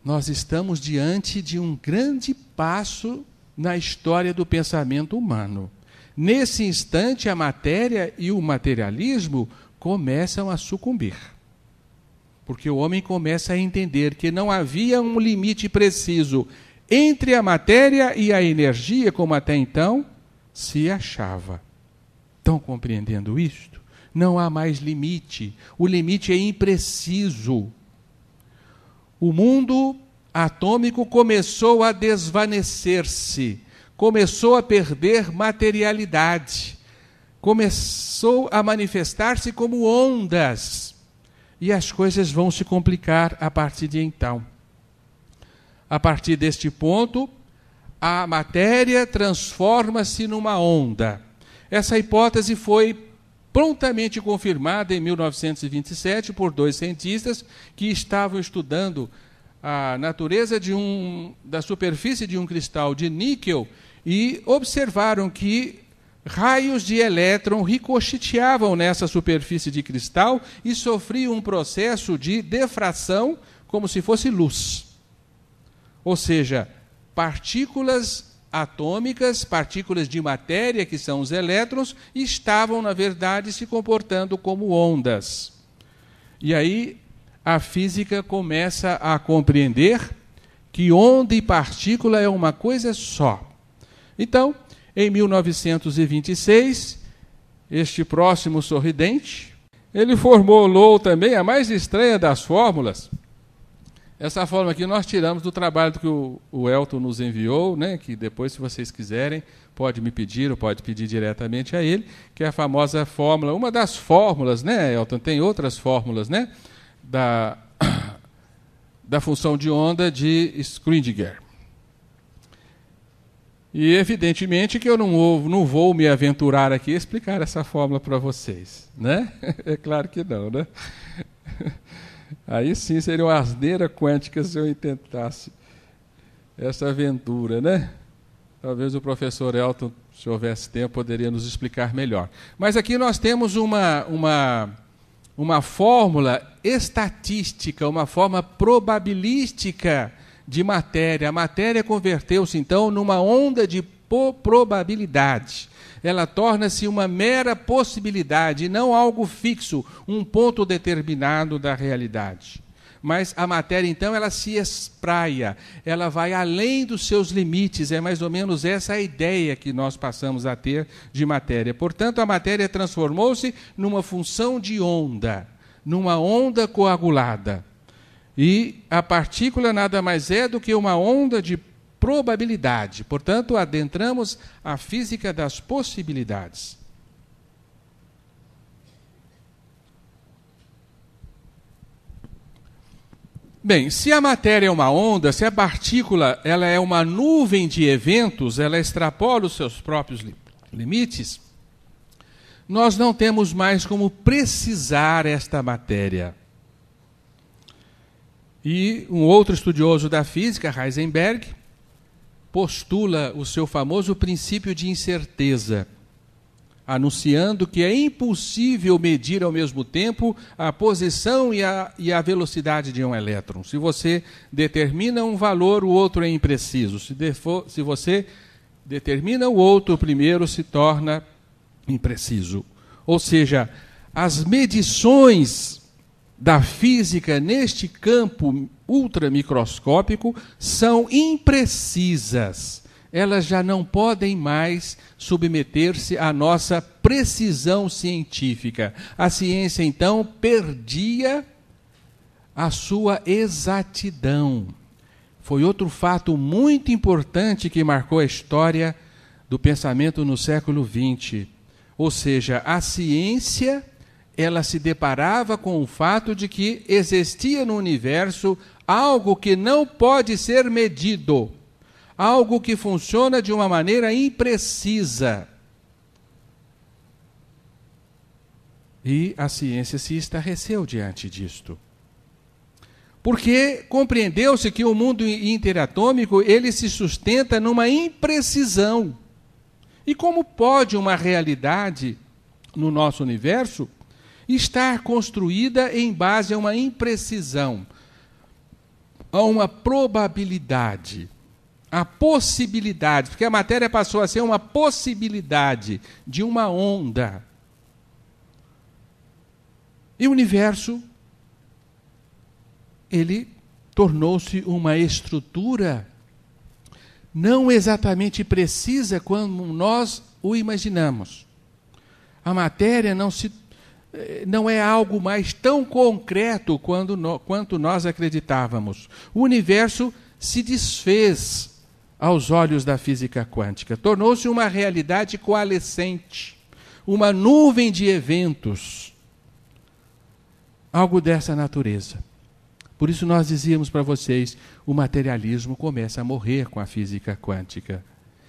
Nós estamos diante de um grande passo na história do pensamento humano. Nesse instante, a matéria e o materialismo começam a sucumbir. Porque o homem começa a entender que não havia um limite preciso entre a matéria e a energia, como até então se achava. Estão compreendendo isto? Não há mais limite. O limite é impreciso. O mundo atômico começou a desvanecer-se, começou a perder materialidade, começou a manifestar-se como ondas. E as coisas vão se complicar a partir de então. A partir deste ponto, a matéria transforma-se numa onda. Essa hipótese foi prontamente confirmada em 1927 por dois cientistas que estavam estudando a natureza da superfície de um cristal de níquel e observaram que raios de elétron ricocheteavam nessa superfície de cristal e sofriam um processo de defração como se fosse luz. Ou seja, partículas atômicas, partículas de matéria, que são os elétrons, estavam, na verdade, se comportando como ondas. E aí a física começa a compreender que onda e partícula é uma coisa só. Então, em 1926, este próximo sorridente, ele formulou também a mais estranha das fórmulas. Essa fórmula aqui nós tiramos do trabalho que o Elton nos enviou, né, que depois, se vocês quiserem, pode me pedir ou pode pedir diretamente a ele, que é a famosa fórmula, uma das fórmulas, né, Elton? Tem outras fórmulas, né, da função de onda de Schrödinger. E, evidentemente, que eu não vou me aventurar aqui a explicar essa fórmula para vocês, né? É claro que não, né? Aí sim seria uma asneira quântica se eu tentasse essa aventura, né? Talvez o professor Elton, se houvesse tempo, poderia nos explicar melhor. Mas aqui nós temos uma fórmula estatística, uma forma probabilística de matéria. A matéria converteu-se, então, numa onda de probabilidade. Ela torna-se uma mera possibilidade, não algo fixo, um ponto determinado da realidade. Mas a matéria, então, ela se espraia, ela vai além dos seus limites, é mais ou menos essa a ideia que nós passamos a ter de matéria. Portanto, a matéria transformou-se numa função de onda, numa onda coagulada. E a partícula nada mais é do que uma onda de probabilidade. Portanto, adentramos a física das possibilidades. Bem, se a matéria é uma onda, se a partícula ela é uma nuvem de eventos, ela extrapola os seus próprios limites, nós não temos mais como precisar esta matéria. E um outro estudioso da física, Heisenberg, postula o seu famoso princípio de incerteza, anunciando que é impossível medir ao mesmo tempo a posição e a velocidade de um elétron. Se você determina um valor, o outro é impreciso. Se você determina o outro, o primeiro se torna impreciso. Ou seja, as medições da física neste campo ultramicroscópico são imprecisas. Elas já não podem mais submeter-se à nossa precisão científica. A ciência, então, perdia a sua exatidão. Foi outro fato muito importante que marcou a história do pensamento no século XX. Ou seja, a ciência, ela se deparava com o fato de que existia no universo algo que não pode ser medido, algo que funciona de uma maneira imprecisa. E a ciência se estarreceu diante disto. Porque compreendeu-se que o mundo interatômico, ele se sustenta numa imprecisão. E como pode uma realidade no nosso universo estar construída em base a uma imprecisão, a uma probabilidade, a possibilidade, porque a matéria passou a ser uma possibilidade de uma onda. E o universo, ele tornou-se uma estrutura não exatamente precisa como nós o imaginamos. A matéria não é algo mais tão concreto quanto nós acreditávamos. O universo se desfez aos olhos da física quântica, tornou-se uma realidade coalescente, uma nuvem de eventos, algo dessa natureza. Por isso nós dizíamos para vocês, o materialismo começa a morrer com a física quântica.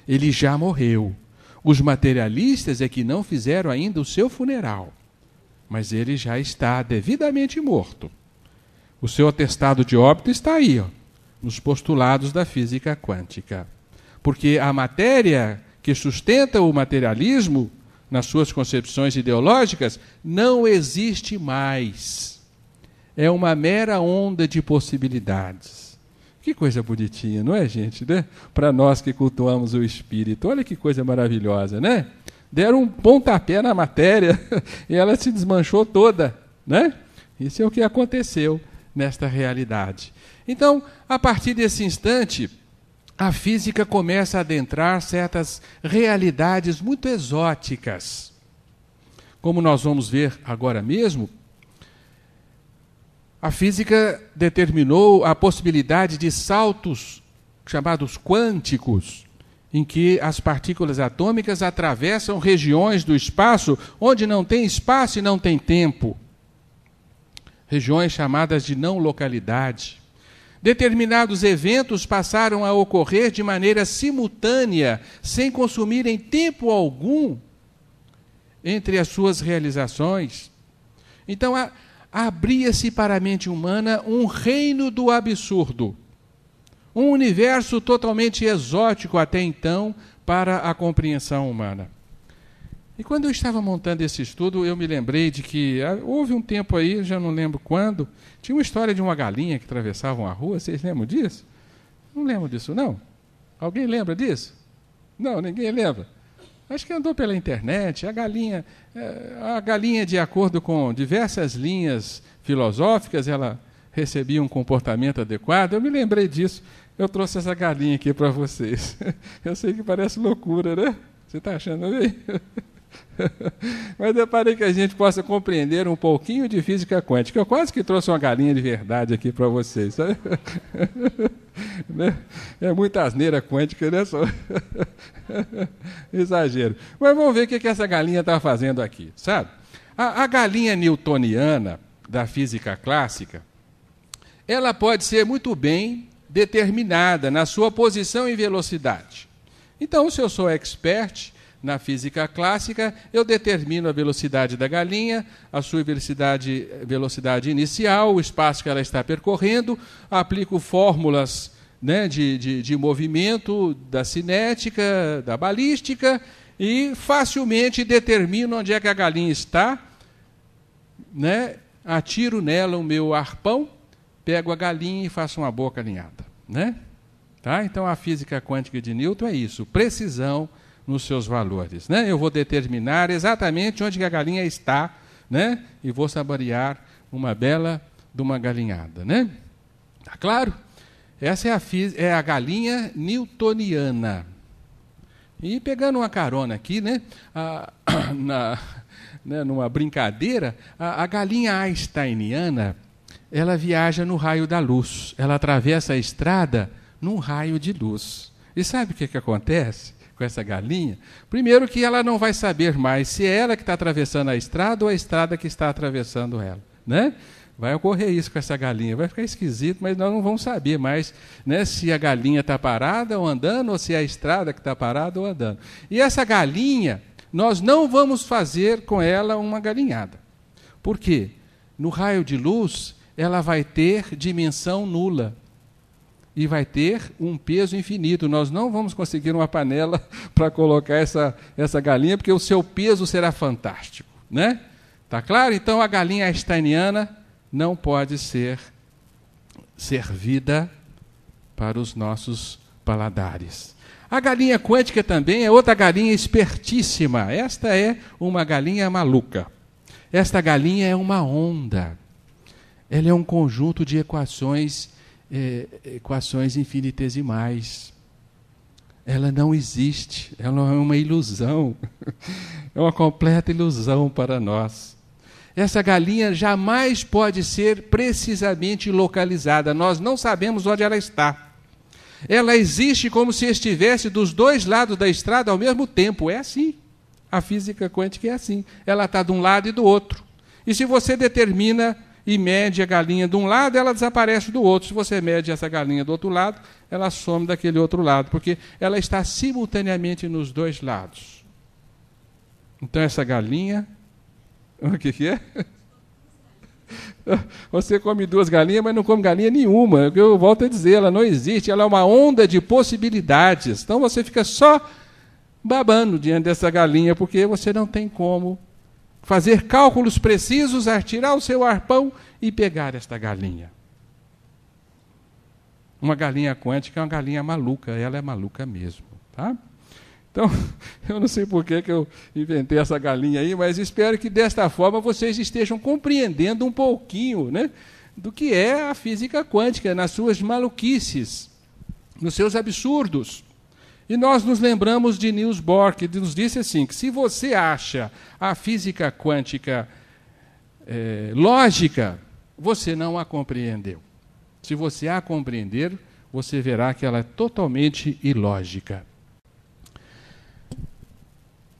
Ele já morreu. Os materialistas é que não fizeram ainda o seu funeral, mas ele já está devidamente morto. O seu atestado de óbito está aí, ó, nos postulados da física quântica. Porque a matéria que sustenta o materialismo, nas suas concepções ideológicas, não existe mais. É uma mera onda de possibilidades. Que coisa bonitinha, não é, gente? Né? Para nós que cultuamos o espírito. Olha que coisa maravilhosa, né? Deram um pontapé na matéria e ela se desmanchou toda, né? Isso é o que aconteceu nesta realidade. Então, a partir desse instante, a física começa a adentrar certas realidades muito exóticas. Como nós vamos ver agora mesmo, a física determinou a possibilidade de saltos chamados quânticos, em que as partículas atômicas atravessam regiões do espaço onde não tem espaço e não tem tempo. Regiões chamadas de não localidade. Determinados eventos passaram a ocorrer de maneira simultânea, sem consumirem tempo algum entre as suas realizações. Então, abria-se para a mente humana um reino do absurdo, um universo totalmente exótico até então para a compreensão humana. E quando eu estava montando esse estudo, eu me lembrei de que houve um tempo aí, já não lembro quando, tinha uma história de uma galinha que atravessava uma rua. Vocês lembram disso? Não lembro disso, não. Alguém lembra disso? Não, ninguém lembra. Acho que andou pela internet. A galinha, de acordo com diversas linhas filosóficas, ela recebia um comportamento adequado. Eu me lembrei disso. Eu trouxe essa galinha aqui para vocês. Eu sei que parece loucura, né? Você está achando bem? Mas é para que a gente possa compreender um pouquinho de física quântica. Eu quase que trouxe uma galinha de verdade aqui para vocês. Sabe? É muita asneira quântica, né? Só exagero. Mas vamos ver o que essa galinha está fazendo aqui, sabe? A galinha newtoniana da física clássica, ela pode ser muito bem determinada na sua posição e velocidade. Então, se eu sou expert na física clássica, eu determino a velocidade da galinha, a sua velocidade inicial, o espaço que ela está percorrendo, aplico fórmulas, né, de movimento, da cinética, da balística, e facilmente determino onde é que a galinha está, né, atiro nela o meu arpão, pego a galinha e faço uma boa galinhada, né? Tá? Então, a física quântica de Newton é isso, precisão nos seus valores, né? Eu vou determinar exatamente onde a galinha está, né? E vou saborear uma bela de uma galinhada, né? Tá claro? Essa é a galinha newtoniana. E pegando uma carona aqui, né? Numa brincadeira, a galinha einsteiniana, ela viaja no raio da luz. Ela atravessa a estrada num raio de luz. E sabe o que acontece com essa galinha? Primeiro que ela não vai saber mais se é ela que está atravessando a estrada ou a estrada que está atravessando ela, né? Vai ocorrer isso com essa galinha. Vai ficar esquisito, mas nós não vamos saber mais, né, se a galinha está parada ou andando, ou se é a estrada que está parada ou andando. E essa galinha, nós não vamos fazer com ela uma galinhada. Por quê? No raio de luz, ela vai ter dimensão nula. E vai ter um peso infinito. Nós não vamos conseguir uma panela para colocar essa galinha, porque o seu peso será fantástico, né? Tá claro? Então, a galinha einsteiniana não pode ser servida para os nossos paladares. A galinha quântica também é outra galinha espertíssima. Esta é uma galinha maluca. Esta galinha é uma onda. Ela é um conjunto de equações infinitesimais. Ela não existe, ela é uma ilusão, é uma completa ilusão para nós. Essa galinha jamais pode ser precisamente localizada, nós não sabemos onde ela está. Ela existe como se estivesse dos dois lados da estrada ao mesmo tempo, é assim. A física quântica é assim, ela está de um lado e do outro. E se você determina e mede a galinha de um lado, ela desaparece do outro. Se você mede essa galinha do outro lado, ela some daquele outro lado, porque ela está simultaneamente nos dois lados. Então, essa galinha... O que é? Você come duas galinhas, mas não come galinha nenhuma. Eu volto a dizer, ela não existe, ela é uma onda de possibilidades. Então, você fica só babando diante dessa galinha, porque você não tem como fazer cálculos precisos, atirar o seu arpão e pegar esta galinha. Uma galinha quântica é uma galinha maluca, ela é maluca mesmo, tá? Então, eu não sei por que eu inventei essa galinha aí, mas espero que desta forma vocês estejam compreendendo um pouquinho, né, do que é a física quântica, nas suas maluquices, nos seus absurdos. E nós nos lembramos de Niels Bohr, que nos disse assim, que se você acha a física quântica lógica, você não a compreendeu. Se você a compreender, você verá que ela é totalmente ilógica.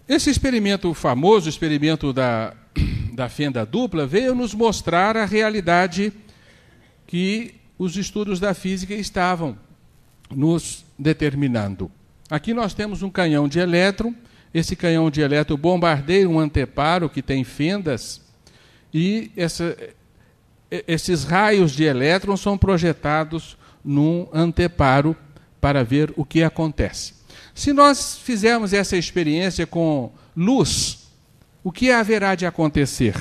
Esse experimento famoso, o experimento da fenda dupla, veio nos mostrar a realidade que os estudos da física estavam nos determinando. Aqui nós temos um canhão de elétron, esse canhão de elétron bombardeia um anteparo que tem fendas, e esses raios de elétrons são projetados num anteparo para ver o que acontece. Se nós fizermos essa experiência com luz, o que haverá de acontecer?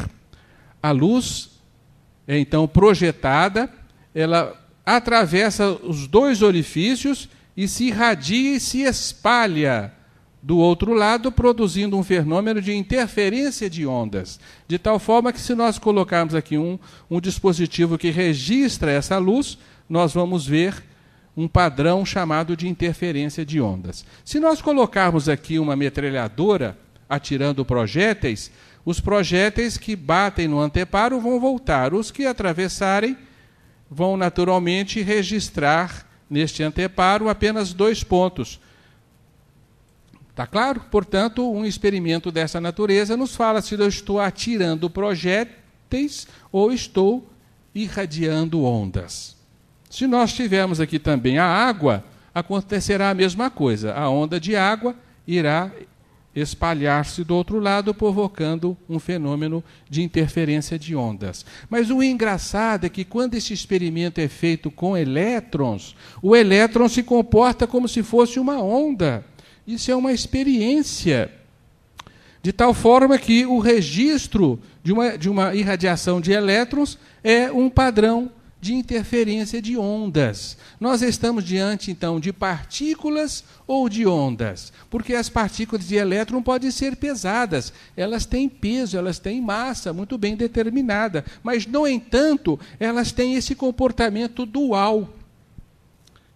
A luz é então projetada, ela atravessa os dois orifícios e se irradia e se espalha do outro lado, produzindo um fenômeno de interferência de ondas, de tal forma que se nós colocarmos aqui um dispositivo que registra essa luz, nós vamos ver um padrão chamado de interferência de ondas. Se nós colocarmos aqui uma metralhadora atirando projéteis, os projéteis que batem no anteparo vão voltar. Os que atravessarem vão naturalmente registrar neste anteparo apenas 2 pontos. Está claro? Portanto, um experimento dessa natureza nos fala se eu estou atirando projéteis ou estou irradiando ondas. Se nós tivermos aqui também a água, acontecerá a mesma coisa. A onda de água irá espalhar-se do outro lado, provocando um fenômeno de interferência de ondas. Mas o engraçado é que quando esse experimento é feito com elétrons, o elétron se comporta como se fosse uma onda. Isso é uma experiência. De tal forma que o registro de uma irradiação de elétrons é um padrão de interferência de ondas. Nós estamos diante, então, de partículas ou de ondas? Porque as partículas de elétron podem ser pesadas, elas têm peso, elas têm massa muito bem determinada, mas, no entanto, elas têm esse comportamento dual,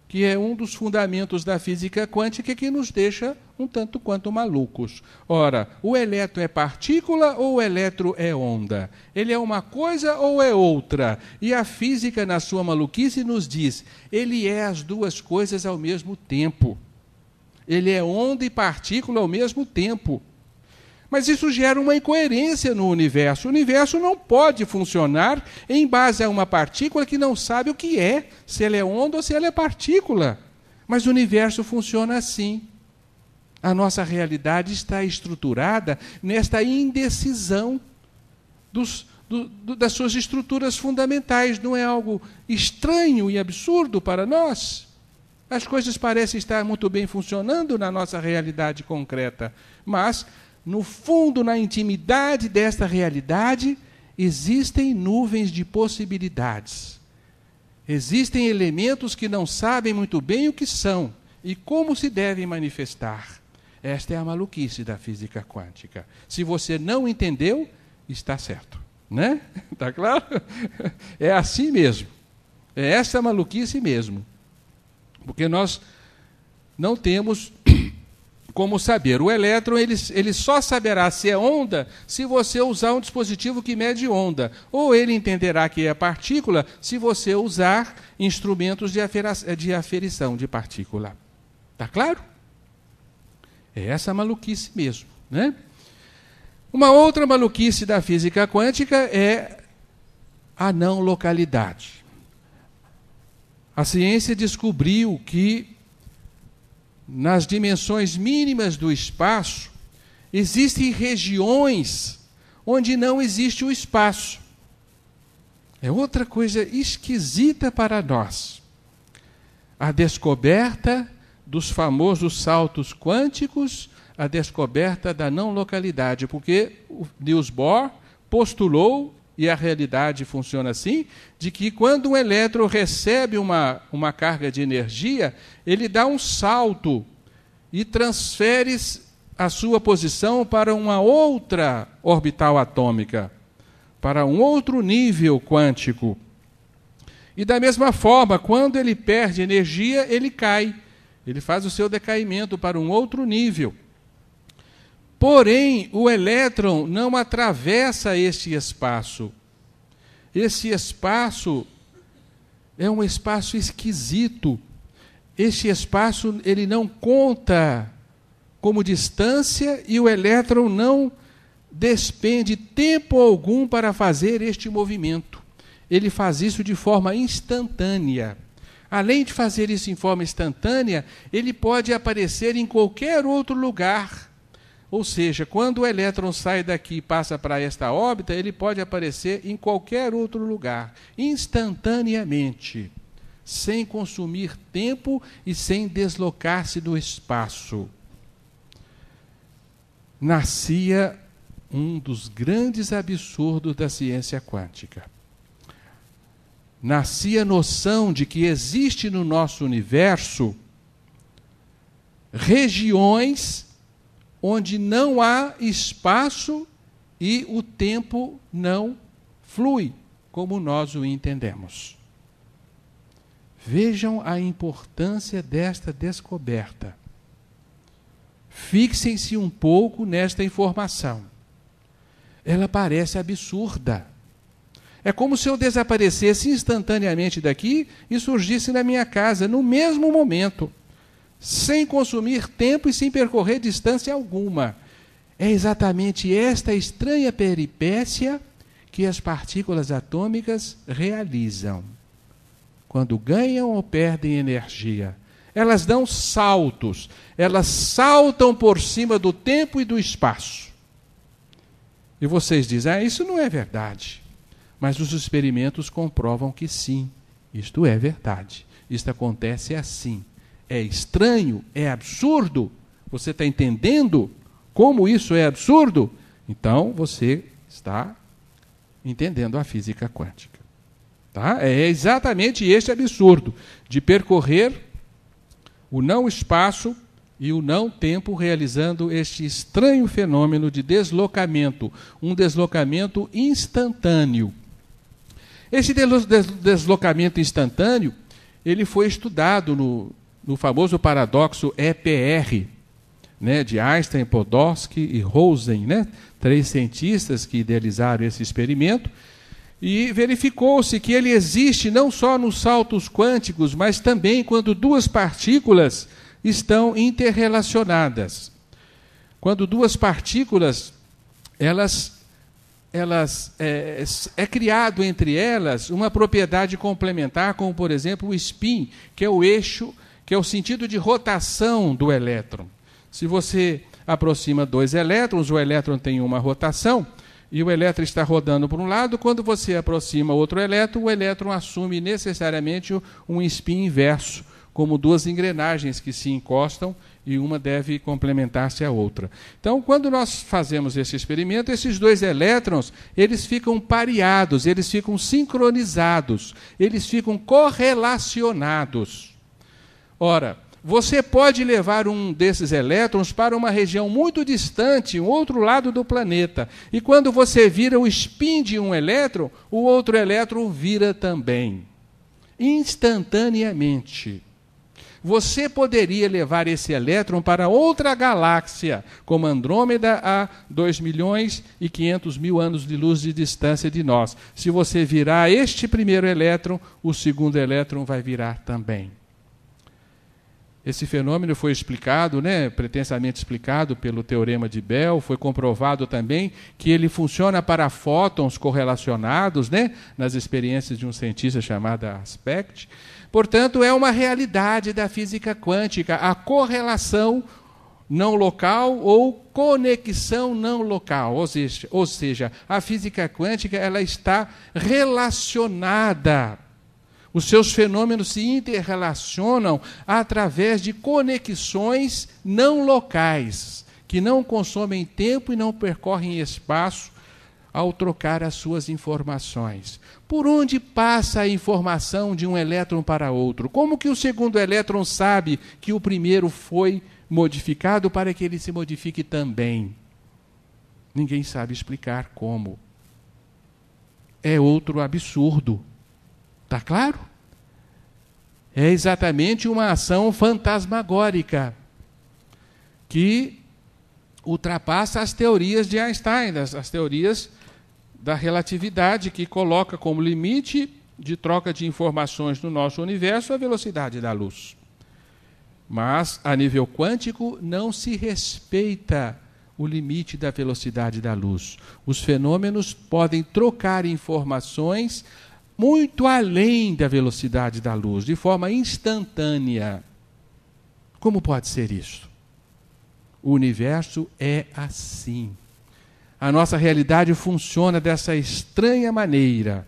que é um dos fundamentos da física quântica que nos deixa um tanto quanto malucos. Ora, o elétron é partícula ou o elétron é onda? Ele é uma coisa ou é outra? E a física, na sua maluquice, nos diz, ele é as duas coisas ao mesmo tempo. Ele é onda e partícula ao mesmo tempo. Mas isso gera uma incoerência no universo. O universo não pode funcionar em base a uma partícula que não sabe o que é, se ela é onda ou se ela é partícula. Mas o universo funciona assim. A nossa realidade está estruturada nesta indecisão das suas estruturas fundamentais. Não é algo estranho e absurdo para nós? As coisas parecem estar muito bem funcionando na nossa realidade concreta, mas no fundo, na intimidade desta realidade, existem nuvens de possibilidades. Existem elementos que não sabem muito bem o que são e como se devem manifestar. Esta é a maluquice da física quântica. Se você não entendeu, está certo. Né? Está claro? É assim mesmo. É essa maluquice mesmo. Porque nós não temos como saber. O elétron ele só saberá se é onda se você usar um dispositivo que mede onda. Ou ele entenderá que é partícula se você usar instrumentos de aferição de partícula. Está claro? É essa maluquice mesmo. Né? Uma outra maluquice da física quântica é a não localidade. A ciência descobriu que nas dimensões mínimas do espaço, existem regiões onde não existe o espaço. É outra coisa esquisita para nós. A descoberta dos famosos saltos quânticos, a descoberta da não localidade, porque o Niels Bohr postulou, e a realidade funciona assim, de que quando um elétron recebe uma carga de energia, ele dá um salto e transfere a sua posição para uma outra orbital atômica, para um outro nível quântico. E da mesma forma, quando ele perde energia, ele cai. Ele faz o seu decaimento para um outro nível. Porém, o elétron não atravessa este espaço. Esse espaço é um espaço esquisito. Este espaço ele não conta como distância e o elétron não despende tempo algum para fazer este movimento. Ele faz isso de forma instantânea. Além de fazer isso em forma instantânea, ele pode aparecer em qualquer outro lugar. Ou seja, quando o elétron sai daqui e passa para esta órbita, ele pode aparecer em qualquer outro lugar, instantaneamente, sem consumir tempo e sem deslocar-se do espaço. Nascia um dos grandes absurdos da ciência quântica. Nascia a noção de que existe no nosso universo regiões onde não há espaço e o tempo não flui, como nós o entendemos. Vejam a importância desta descoberta. Fixem-se um pouco nesta informação. Ela parece absurda. É como se eu desaparecesse instantaneamente daqui e surgisse na minha casa, no mesmo momento, sem consumir tempo e sem percorrer distância alguma. É exatamente esta estranha peripécia que as partículas atômicas realizam quando ganham ou perdem energia. elas dão saltos, elas saltam por cima do tempo e do espaço. E vocês dizem, isso não é verdade. Mas os experimentos comprovam que sim, isto é verdade. Isto acontece assim. É estranho? É absurdo? Você está entendendo como isso é absurdo? Então você está entendendo a física quântica. Tá? É exatamente este absurdo de percorrer o não-espaço e o não-tempo realizando este estranho fenômeno de deslocamento, um deslocamento instantâneo. Este deslocamento instantâneo, ele foi estudado no famoso paradoxo EPR, né, de Einstein, Podolsky e Rosen, né, 3 cientistas que idealizaram esse experimento, e verificou-se que ele existe não só nos saltos quânticos, mas também quando 2 partículas estão interrelacionadas. Quando 2 partículas, é criado entre elas uma propriedade complementar, como por exemplo o spin, que é o eixo, que é o sentido de rotação do elétron. Se você aproxima 2 elétrons, o elétron tem uma rotação, e o elétron está rodando por um lado, quando você aproxima outro elétron, o elétron assume necessariamente um spin inverso, como 2 engrenagens que se encostam e uma deve complementar-se à outra. Então, quando nós fazemos esse experimento, esses 2 elétrons, eles ficam pareados, eles ficam sincronizados, eles ficam correlacionados. Ora, você pode levar um desses elétrons para uma região muito distante, um outro lado do planeta, e quando você vira o spin de um elétron, o outro elétron vira também, instantaneamente. Você poderia levar esse elétron para outra galáxia, como Andrômeda, a 2.500.000 anos de luz de distância de nós. Se você virar este primeiro elétron, o segundo elétron vai virar também. Esse fenômeno foi explicado, pretensamente explicado pelo teorema de Bell, foi comprovado também que ele funciona para fótons correlacionados, nas experiências de um cientista chamado Aspect. Portanto, é uma realidade da física quântica, a correlação não local ou conexão não local. Ou seja, a física quântica ela está relacionada. Os seus fenômenos se interrelacionam através de conexões não locais, que não consomem tempo e não percorrem espaço ao trocar as suas informações. Por onde passa a informação de um elétron para outro? Como que o segundo elétron sabe que o primeiro foi modificado para que ele se modifique também? Ninguém sabe explicar como. É outro absurdo. Está claro? É exatamente uma ação fantasmagórica que ultrapassa as teorias de Einstein, as teorias da relatividade, que coloca como limite de troca de informações no nosso universo a velocidade da luz. Mas, a nível quântico, não se respeita o limite da velocidade da luz. Os fenômenos podem trocar informações muito além da velocidade da luz, de forma instantânea. Como pode ser isso? O universo é assim. A nossa realidade funciona dessa estranha maneira.